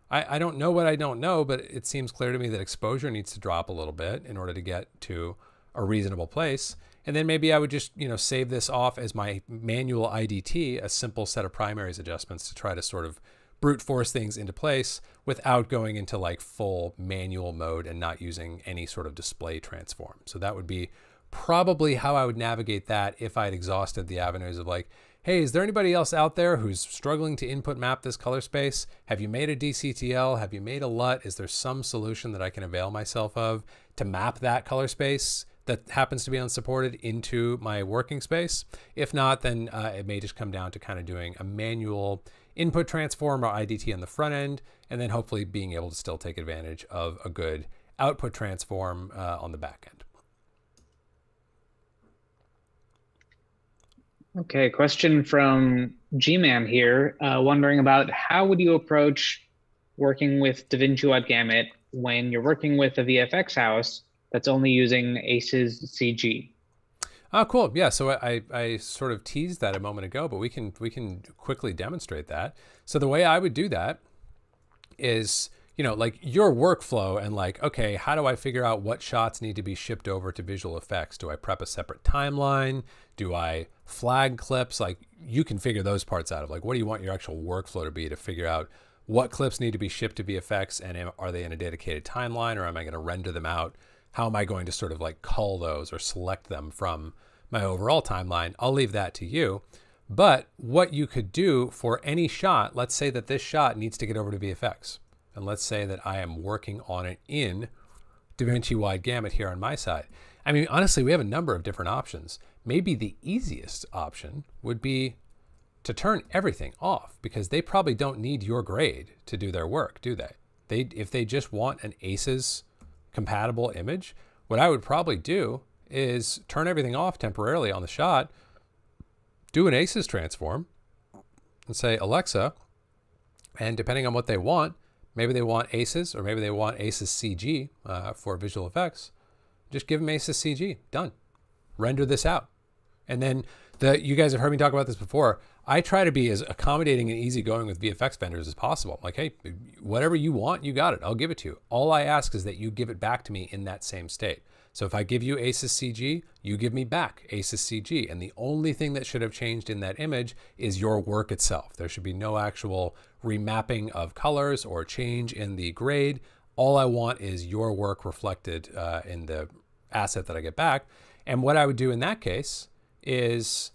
I don't know what I don't know, but it seems clear to me that exposure needs to drop a little bit in order to get to a reasonable place. And then maybe I would just, you know, save this off as my manual IDT, a simple set of primaries adjustments to try to sort of brute force things into place without going into like full manual mode and not using any sort of display transform. So that would be probably how I would navigate that if I had exhausted the avenues of like, hey, is there anybody else out there who's struggling to input map this color space? Have you made a DCTL? Have you made a LUT? Is there some solution that I can avail myself of to map that color space that happens to be unsupported into my working space? If not, then it may just come down to kind of doing a manual input transform or IDT on the front end, and then hopefully being able to still take advantage of a good output transform on the back end. Okay, question from G-Man here, wondering about how would you approach working with DaVinci wide gamut when you're working with a VFX house that's only using ACES CG? Oh, cool. Yeah. So I sort of teased that a moment ago, but we can quickly demonstrate that. So the way I would do that is, like your workflow and like, okay, how do I figure out what shots need to be shipped over to visual effects? Do I prep a separate timeline? Do I flag clips? Like you can figure those parts out of like, what do you want your actual workflow to be to figure out what clips need to be shipped to VFX and are they in a dedicated timeline or am I going to render them out? How am I going to sort of like cull those or select them from my overall timeline? I'll leave that to you. But what you could do for any shot, let's say that this shot needs to get over to VFX. And let's say that I am working on it in DaVinci Wide Gamut here on my side. I mean, honestly, we have a number of different options. Maybe the easiest option would be to turn everything off because they probably don't need your grade to do their work, do they? If they just want an ACES compatible image, what I would probably do is turn everything off temporarily on the shot, do an ACES transform, and say, Alexa, and depending on what they want, maybe they want ACES or maybe they want ACES CG for visual effects, just give them ACES CG, done. Render this out. And then you guys have heard me talk about this before. I try to be as accommodating and easygoing with VFX vendors as possible. Like, hey, whatever you want, you got it. I'll give it to you. All I ask is that you give it back to me in that same state. So if I give you ACES CG, you give me back ACES CG. And the only thing that should have changed in that image is your work itself. There should be no actual remapping of colors or change in the grade. All I want is your work reflected in the asset that I get back. And what I would do in that case is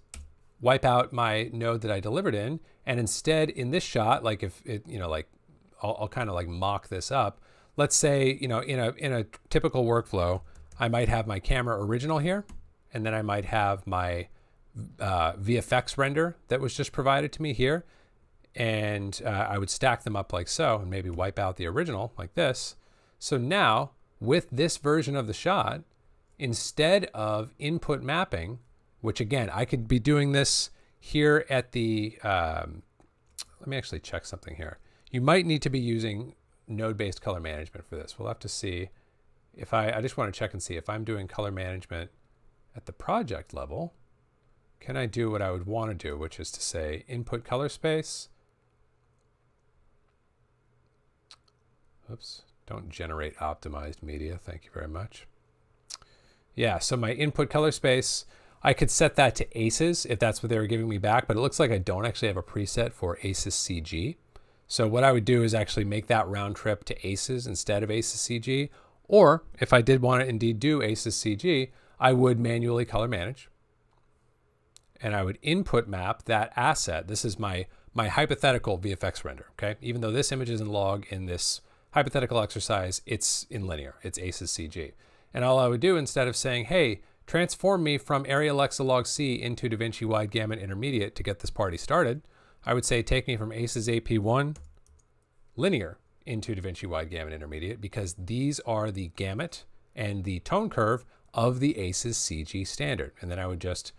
wipe out my node that I delivered in. And instead in this shot, like if it, like I'll kind of like mock this up. Let's say, in a typical workflow, I might have my camera original here, and then I might have my VFX render that was just provided to me here. And I would stack them up like so and maybe wipe out the original like this. So now with this version of the shot, instead of input mapping, which again, I could be doing this here at the, let me actually check something here. You might need to be using node-based color management for this. We'll have to see if I just want to check and see if I'm doing color management at the project level, can I do what I would want to do, which is to say input color space. Oops, don't generate optimized media. Thank you very much. Yeah, so my input color space, I could set that to ACES if that's what they were giving me back, but it looks like I don't actually have a preset for ACES CG. So what I would do is actually make that round trip to ACES instead of ACES CG. Or if I did want to indeed do ACES CG, I would manually color manage. And I would input map that asset. This is my hypothetical VFX render, okay? Even though this image is in log in this hypothetical exercise, it's in linear, it's ACES CG. And all I would do instead of saying, hey, transform me from Area Alexa log C into DaVinci Wide Gamut Intermediate to get this party started, I would say take me from ACES AP1 linear into DaVinci Wide Gamut Intermediate because these are the gamut and the tone curve of the ACES CG standard. And then I would just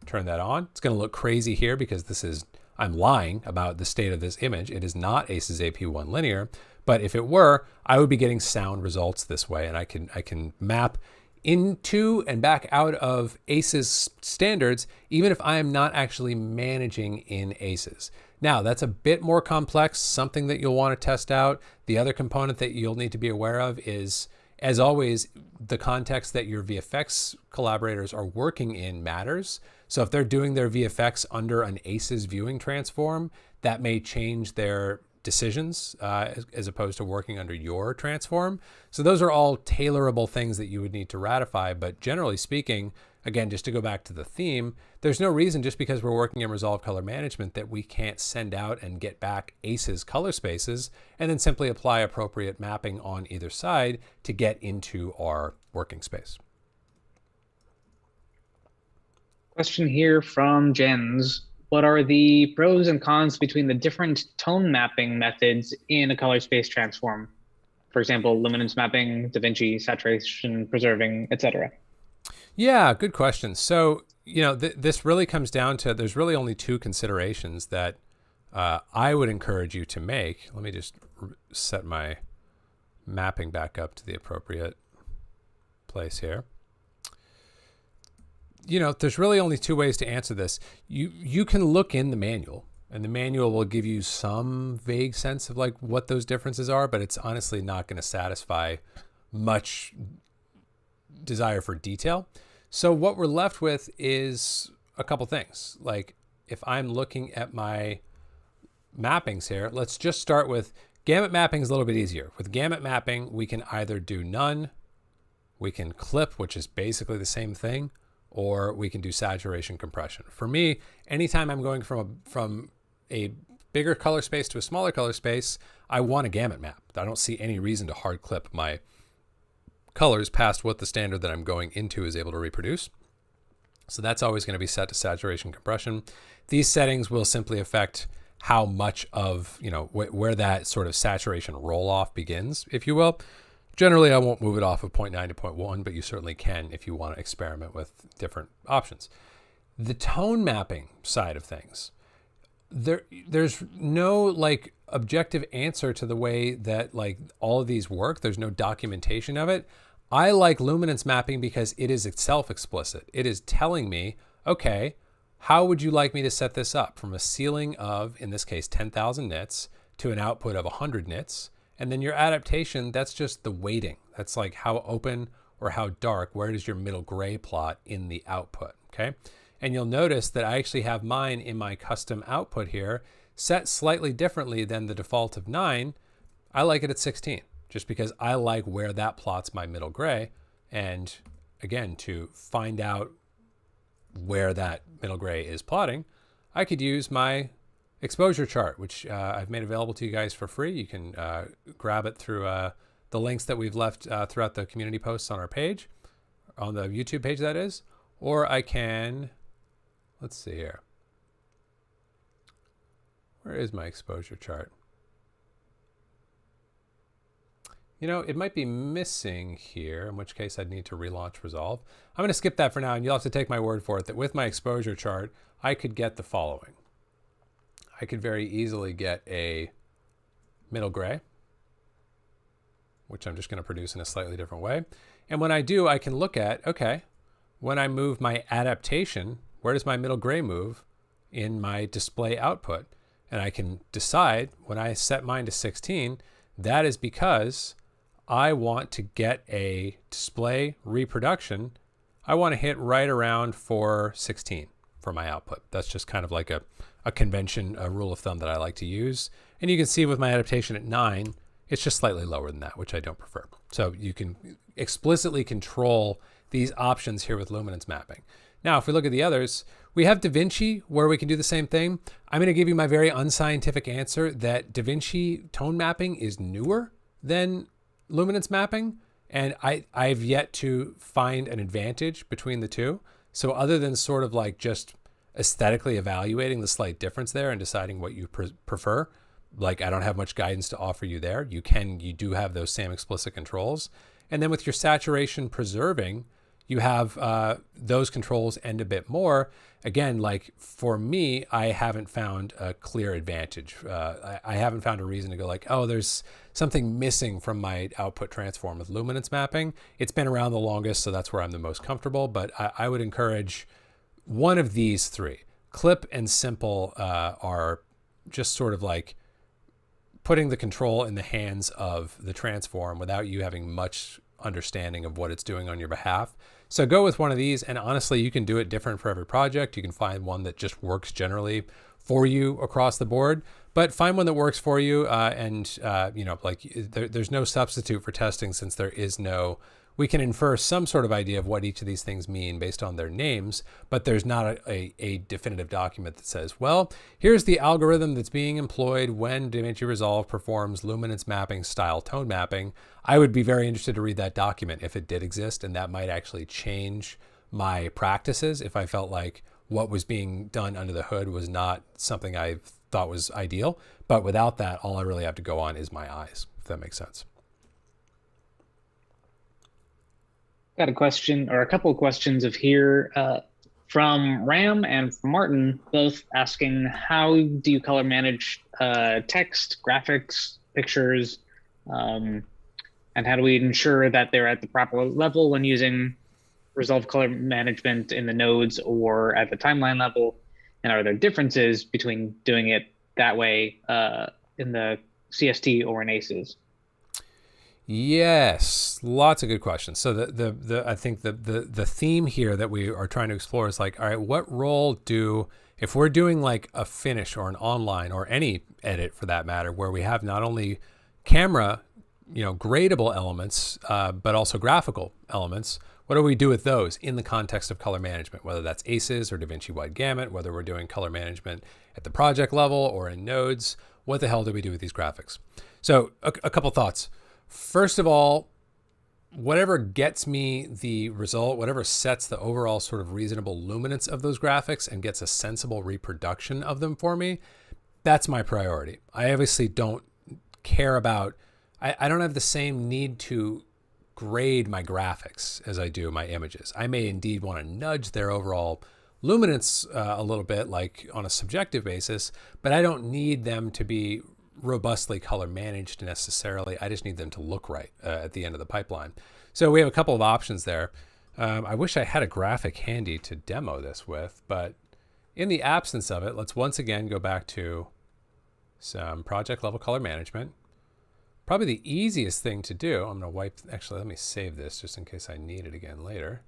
turn that on. It's going to look crazy here because I'm lying about the state of this image. It is not ACES AP1 linear, but if it were, I would be getting sound results this way, and I can map into and back out of ACES standards, even if I am not actually managing in ACES. Now, that's a bit more complex, something that you'll want to test out. The other component that you'll need to be aware of is, as always, the context that your VFX collaborators are working in matters. So if they're doing their VFX under an ACES viewing transform, that may change their decisions as opposed to working under your transform. So those are all tailorable things that you would need to ratify. But generally speaking, again, just to go back to the theme, there's no reason just because we're working in Resolve Color Management that we can't send out and get back ACES color spaces and then simply apply appropriate mapping on either side to get into our working space. Question here from Jens. What are the pros and cons between the different tone mapping methods in a color space transform? For example, luminance mapping, DaVinci, saturation, preserving, etc. Yeah, good question. So, this really comes down to, there's really only two considerations that I would encourage you to make. Let me just set my mapping back up to the appropriate place here. there's really only two ways to answer this. You can look in the manual, and the manual will give you some vague sense of like what those differences are, but it's honestly not going to satisfy much desire for detail. So what we're left with is a couple things. Like if I'm looking at my mappings here, let's just start with gamut mapping is a little bit easier. With gamut mapping, we can either do none, we can clip, which is basically the same thing, or we can do saturation compression. For me, anytime I'm going from a bigger color space to a smaller color space, I want a gamut map. I don't see any reason to hard clip my colors past what the standard that I'm going into is able to reproduce. So that's always going to be set to saturation compression. These settings will simply affect how much of, where that sort of saturation roll off begins, if you will. Generally, I won't move it off of 0.9 to 0.1, but you certainly can if you want to experiment with different options. The tone mapping side of things, there's no like objective answer to the way that like all of these work. There's no documentation of it. I like luminance mapping because it is itself explicit. It is telling me, okay, how would you like me to set this up from a ceiling of, in this case, 10,000 nits to an output of 100 nits? And then your adaptation, that's just the weighting. That's like how open or how dark, where does your middle gray plot in the output, okay? And you'll notice that I actually have mine in my custom output here set slightly differently than the default of 9. I like it at 16, just because I like where that plots my middle gray. And again, to find out where that middle gray is plotting, I could use my exposure chart, which I've made available to you guys for free. You can grab it through the links that we've left throughout the community posts on our page, on the YouTube page that is, or I can, let's see here. Where is my exposure chart? It might be missing here, in which case I'd need to relaunch Resolve. I'm going to skip that for now, and you'll have to take my word for it that with my exposure chart, I could get the following. I could very easily get a middle gray, which I'm just going to produce in a slightly different way. And when I do, I can look at, okay, when I move my adaptation, where does my middle gray move in my display output? And I can decide when I set mine to 16, that is because I want to get a display reproduction. I want to hit right around 416 for my output. That's just kind of like a convention, a rule of thumb that I like to use. And you can see with my adaptation at 9, it's just slightly lower than that, which I don't prefer. So you can explicitly control these options here with luminance mapping. Now, if we look at the others, we have DaVinci where we can do the same thing. I'm going to give you my very unscientific answer that DaVinci tone mapping is newer than luminance mapping. And I've yet to find an advantage between the two. So other than sort of like just aesthetically evaluating the slight difference there and deciding what you prefer, like I don't have much guidance to offer you there. You do have those same explicit controls. And then with your saturation preserving, you have those controls and a bit more. Again, like for me, I haven't found a clear advantage. I haven't found a reason to go like, oh, there's something missing from my output transform with luminance mapping. It's been around the longest, so that's where I'm the most comfortable. But I would encourage one of these three. Clip and simple are just sort of like putting the control in the hands of the transform without you having much understanding of what it's doing on your behalf. So go with one of these, and honestly, you can do it different for every project. You can find one that just works generally for you across the board, but find one that works for you. There's no substitute for testing, since there is no, we can infer some sort of idea of what each of these things mean based on their names, but there's not a definitive document that says, well, here's the algorithm that's being employed when DaVinci Resolve performs luminance mapping style tone mapping. I would be very interested to read that document if it did exist, and that might actually change my practices if I felt like what was being done under the hood was not something I thought was ideal. But without that, all I really have to go on is my eyes, if that makes sense. Got a question or a couple of questions of here from Ram and from Martin, both asking how do you color manage text, graphics, pictures, and how do we ensure that they're at the proper level when using resolve color management in the nodes or at the timeline level? And are there differences between doing it that way in the CST or in ACES? Yes, lots of good questions. So I think the theme here that we are trying to explore is like, all right, what role if we're doing like a finish or an online or any edit for that matter, where we have not only camera, gradable elements, but also graphical elements, what do we do with those in the context of color management, whether that's ACES or DaVinci wide gamut, whether we're doing color management at the project level or in nodes, what the hell do we do with these graphics? So a couple thoughts. First of all, whatever gets me the result, whatever sets the overall sort of reasonable luminance of those graphics and gets a sensible reproduction of them for me, that's my priority. I obviously don't care about, I don't have the same need to grade my graphics as I do my images. I may indeed want to nudge their overall luminance a little bit, like on a subjective basis, but I don't need them to be robustly color managed necessarily. I just need them to look right at the end of the pipeline. So we have a couple of options there. I wish I had a graphic handy to demo this with, but in the absence of it, let's once again go back to some project level color management. Probably the easiest thing to do, I'm going to actually let me save this just in case I need it again later.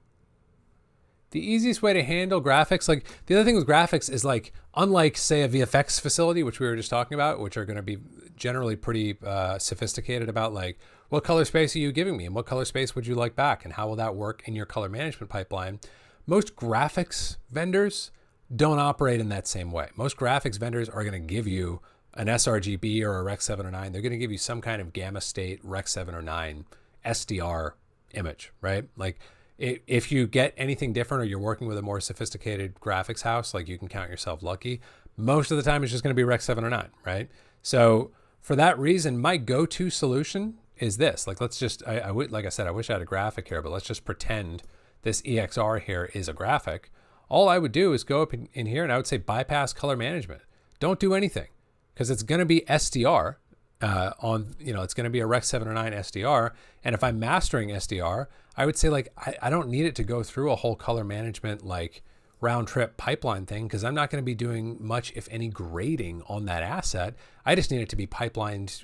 The easiest way to handle graphics, like the other thing with graphics is like, unlike say a VFX facility, which we were just talking about, which are going to be generally pretty sophisticated about like, what color space are you giving me and what color space would you like back and how will that work in your color management pipeline? Most graphics vendors don't operate in that same way. Most graphics vendors are going to give you an sRGB or a Rec 709. They're going to give you some kind of gamma state Rec 709 SDR image, right? Like, if you get anything different or you're working with a more sophisticated graphics house, like you can count yourself lucky. Most of the time it's just going to be Rec 709, right? So for that reason, my go-to solution is this. Like, let's just, like I said, I wish I had a graphic here, but let's just pretend this EXR here is a graphic. All I would do is go up in here and I would say bypass color management. Don't do anything because it's going to be SDR it's going to be a Rec 709 SDR. And if I'm mastering SDR, I would say like, I don't need it to go through a whole color management, like round trip pipeline thing, because I'm not going to be doing much, if any, grading on that asset. I just need it to be pipelined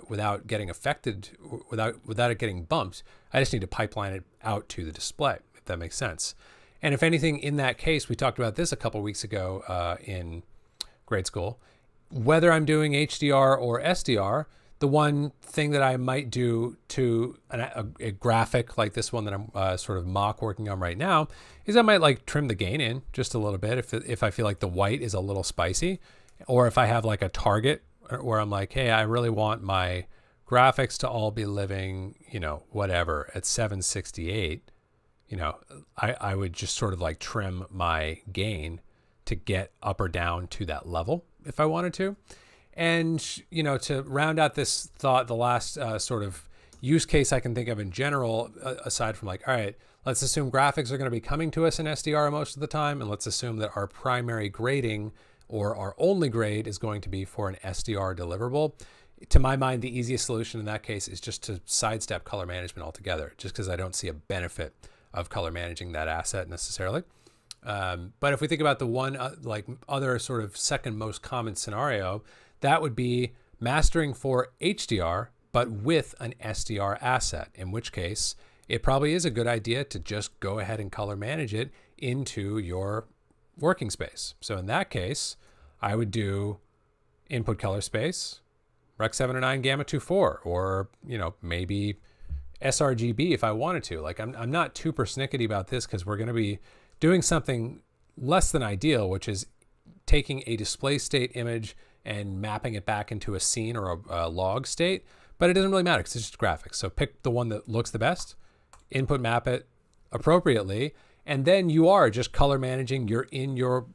without getting affected, without it getting bumped. I just need to pipeline it out to the display, if that makes sense. And if anything, in that case, we talked about this a couple of weeks ago in grade school, whether I'm doing HDR or SDR, the one thing that I might do to a graphic like this one that I'm sort of mock working on right now is I might like trim the gain in just a little bit if I feel like the white is a little spicy, or if I have like a target where I'm like, hey, I really want my graphics to all be living, whatever at 768, I would just sort of like trim my gain to get up or down to that level if I wanted to. And, to round out this thought, the last sort of use case I can think of in general, aside from like, all right, let's assume graphics are going to be coming to us in SDR most of the time. And let's assume that our primary grading or our only grade is going to be for an SDR deliverable. To my mind, the easiest solution in that case is just to sidestep color management altogether, just because I don't see a benefit of color managing that asset necessarily. But if we think about the one other sort of second most common scenario, that would be mastering for HDR, but with an SDR asset, in which case it probably is a good idea to just go ahead and color manage it into your working space. So in that case, I would do input color space, Rec 709 Gamma 24, or, maybe sRGB if I wanted to. Like I'm not too persnickety about this because we're going to be doing something less than ideal, which is taking a display state image and mapping it back into a scene or a log state, but it doesn't really matter because it's just graphics. So pick the one that looks the best, input map it appropriately, and then you are just color managing. You're in your,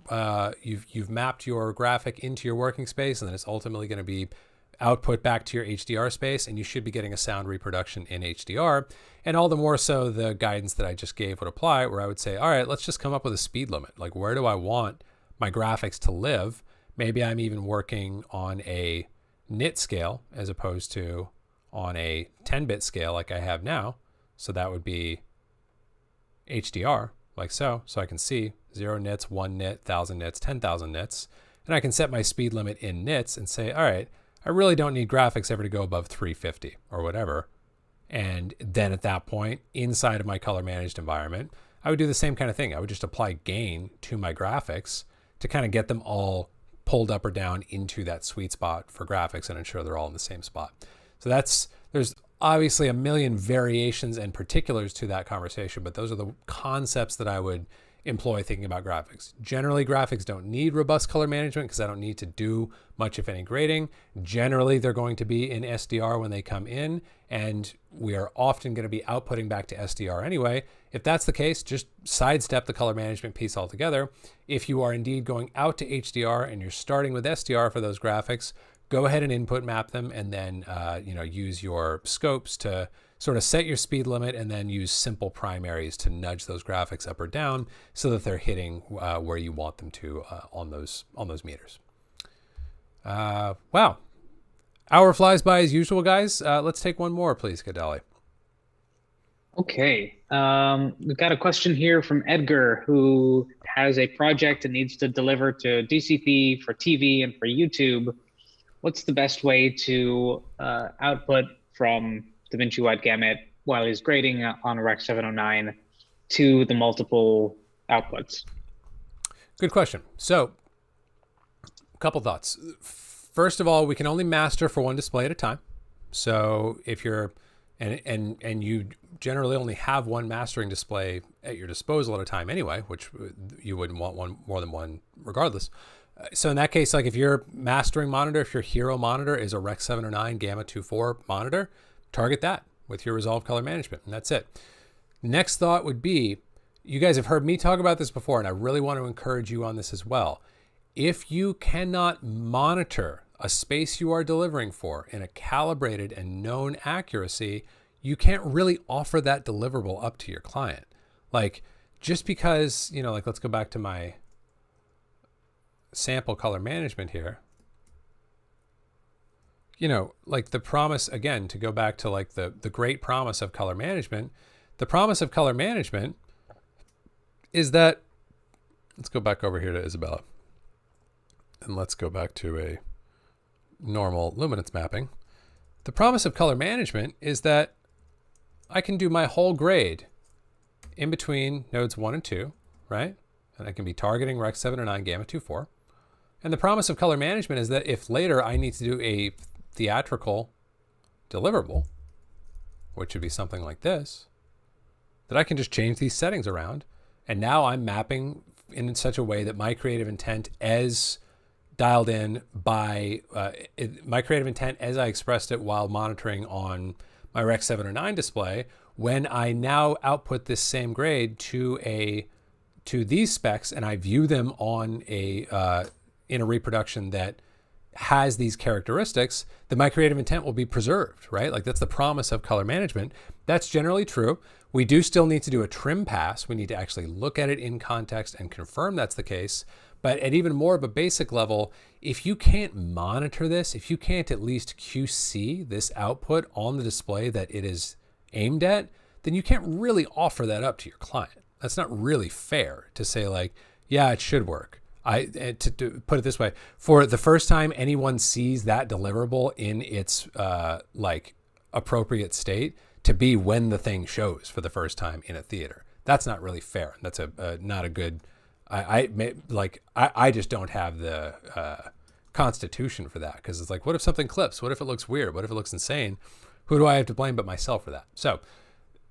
you've mapped your graphic into your working space, and then it's ultimately going to be output back to your HDR space, and you should be getting a sound reproduction in HDR. And all the more so the guidance that I just gave would apply, where I would say, all right, let's just come up with a speed limit. Like, where do I want my graphics to live? Maybe I'm even working on a nit scale as opposed to on a 10-bit scale like I have now. So that would be HDR, like so I can see 0 nits, 1 nit, 1,000 nits, 10,000 nits, and I can set my speed limit in nits and say, all right, I really don't need graphics ever to go above 350 or whatever. And then at that point, inside of my color managed environment, I would do the same kind of thing. I would just apply gain to my graphics to kind of get them all pulled up or down into that sweet spot for graphics and ensure they're all in the same spot. So there's obviously a million variations and particulars to that conversation, but those are the concepts that I would employ thinking about graphics. Generally, graphics don't need robust color management because I don't need to do much, if any, grading. Generally, they're going to be in SDR when they come in, and we are often going to be outputting back to SDR anyway. If that's the case, just sidestep the color management piece altogether. If you are indeed going out to HDR and you're starting with SDR for those graphics, go ahead and input map them, and then use your scopes to sort of set your speed limit, and then use simple primaries to nudge those graphics up or down so that they're hitting where you want them to on those meters. Wow. Hour flies by as usual, guys. Let's take one more, please, Gadali. Okay. We've got a question here from Edgar, who has a project and needs to deliver to DCP for TV and for YouTube. What's the best way to output from DaVinci Wide Gamut while he's grading on a Rec 709 to the multiple outputs? Good question. So, a couple thoughts. First of all, we can only master for one display at a time. So if you're, and you generally only have one mastering display at your disposal at a time anyway, which you wouldn't want more than one regardless. So in that case, like if your mastering monitor, if your hero monitor is a Rec 709 Gamma 2.4 monitor, target that with your resolve color management, and that's it. Next thought would be, you guys have heard me talk about this before, and I really want to encourage you on this as well. If you cannot monitor a space you are delivering for in a calibrated and known accuracy, you can't really offer that deliverable up to your client. Like, just because, like let's go back to my sample color management here. Like the promise, again, to go back to like the great promise of color management, the promise of color management is that, let's go back over here to Isabella, and let's go back to a normal luminance mapping. The promise of color management is that I can do my whole grade in between nodes 1 and 2, right? And I can be targeting Rec 709 Gamma 2.4. And the promise of color management is that if later I need to do a theatrical deliverable, which would be something like this, that I can just change these settings around. And now I'm mapping in such a way that my creative intent as dialed in by my creative intent as I expressed it while monitoring on my Rec 709 display, when I now output this same grade to these specs and I view them on in a reproduction that has these characteristics, that my creative intent will be preserved, right? Like that's the promise of color management. That's generally true. We do still need to do a trim pass. We need to actually look at it in context and confirm that's the case. But at even more of a basic level, if you can't monitor this, if you can't at least QC this output on the display that it is aimed at, then you can't really offer that up to your client. That's not really fair to say like, yeah, it should work. To put it this way, for the first time anyone sees that deliverable in its like appropriate state to be when the thing shows for the first time in a theater. That's not really fair. That's not a good. I just don't have the constitution for that, because it's like, what if something clips? What if it looks weird? What if it looks insane? Who do I have to blame but myself for that? So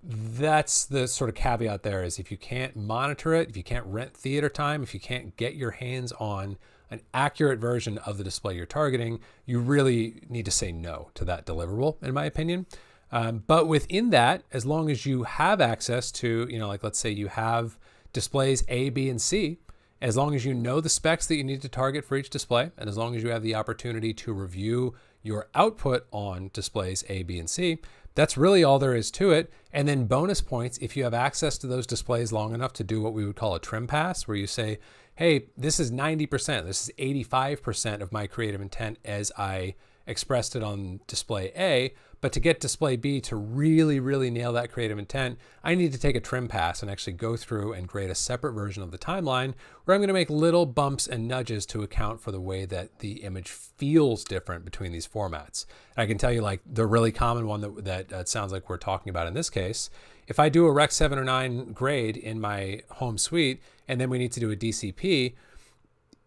that's the sort of caveat there, is if you can't monitor it, if you can't rent theater time, if you can't get your hands on an accurate version of the display you're targeting, you really need to say no to that deliverable, in my opinion. But within that, as long as you have access to, like let's say you have displays A, B, and C, as long as you know the specs that you need to target for each display, and as long as you have the opportunity to review your output on displays A, B, and C, that's really all there is to it. And then bonus points if you have access to those displays long enough to do what we would call a trim pass, where you say, hey, this is 90%, this is 85% of my creative intent as I expressed it on display A, But to get display B to really, really nail that creative intent, I need to take a trim pass and actually go through and grade a separate version of the timeline where I'm going to make little bumps and nudges to account for the way that the image feels different between these formats. And I can tell you, like, the really common one that sounds like we're talking about in this case, if I do a Rec 7 or 9 grade in my home suite and then we need to do a DCP,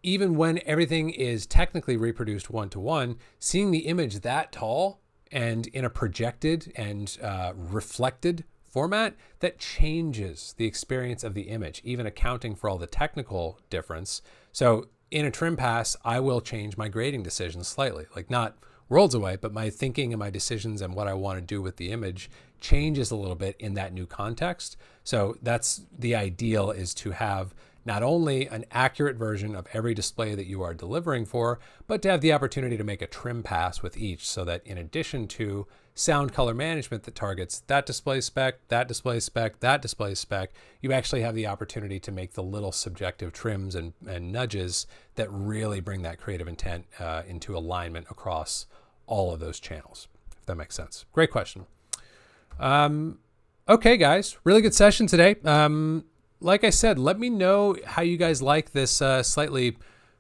even when everything is technically reproduced one-to-one, seeing the image that tall and in a projected and reflected format, that changes the experience of the image, even accounting for all the technical difference. So in a trim pass, I will change my grading decisions slightly, like not worlds away, but my thinking and my decisions and what I want to do with the image changes a little bit in that new context. So that's the ideal, is to have not only an accurate version of every display that you are delivering for, but to have the opportunity to make a trim pass with each, so that in addition to sound color management that targets that display spec, that display spec, that display spec, you actually have the opportunity to make the little subjective trims and nudges that really bring that creative intent into alignment across all of those channels, if that makes sense. Great question. Okay, guys, really good session today. Like I said, let me know how you guys like this slightly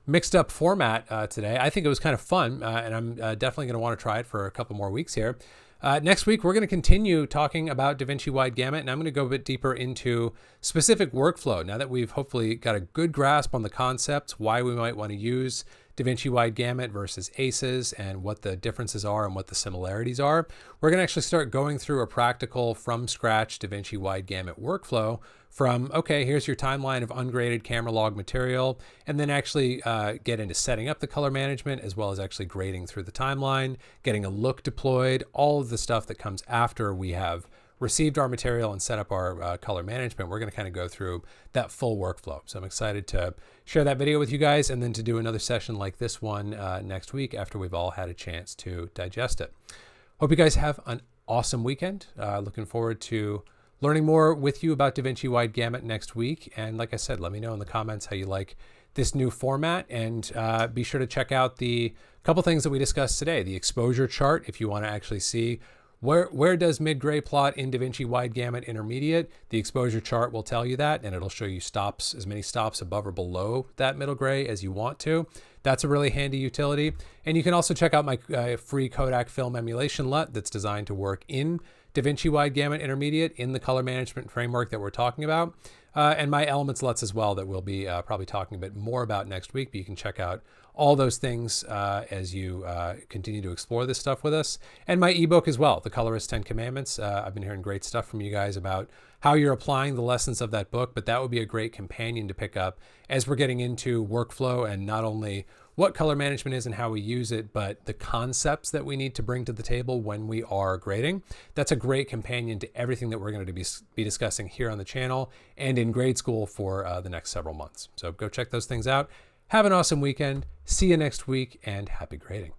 mixed up format today. I think it was kind of fun, and I'm definitely going to want to try it for a couple more weeks here. Next week, we're going to continue talking about DaVinci Wide Gamut, and I'm going to go a bit deeper into specific workflow. Now that we've hopefully got a good grasp on the concepts, why we might want to use DaVinci Wide Gamut versus ACES, and what the differences are and what the similarities are, we're going to actually start going through a practical from scratch DaVinci Wide Gamut workflow from, okay, here's your timeline of ungraded camera log material, and then actually get into setting up the color management, as well as actually grading through the timeline, getting a look deployed, all of the stuff that comes after we have received our material and set up our color management. We're going to kind of go through that full workflow. So I'm excited to share that video with you guys, and then to do another session like this one next week after we've all had a chance to digest it. Hope you guys have an awesome weekend. Looking forward to learning more with you about DaVinci Wide Gamut next week. And like I said, let me know in the comments how you like this new format, and be sure to check out the couple things that we discussed today. The exposure chart, if you want to actually see where does mid-gray plot in DaVinci Wide Gamut Intermediate. The exposure chart will tell you that, and it'll show you stops, as many stops above or below that middle gray as you want to. That's a really handy utility. And you can also check out my free Kodak film emulation LUT that's designed to work in DaVinci Wide Gamut Intermediate in the color management framework that we're talking about, and my elements LUTs as well that we'll be probably talking a bit more about next week. But you can check out all those things as you continue to explore this stuff with us. And my ebook as well, The Colorist 10 Commandments. I've been hearing great stuff from you guys about how you're applying the lessons of that book, but that would be a great companion to pick up as we're getting into workflow, and not only what color management is and how we use it, but the concepts that we need to bring to the table when we are grading. That's a great companion to everything that we're going to be discussing here on the channel and in grade school for the next several months. So go check those things out. Have an awesome weekend. See you next week, and happy grading.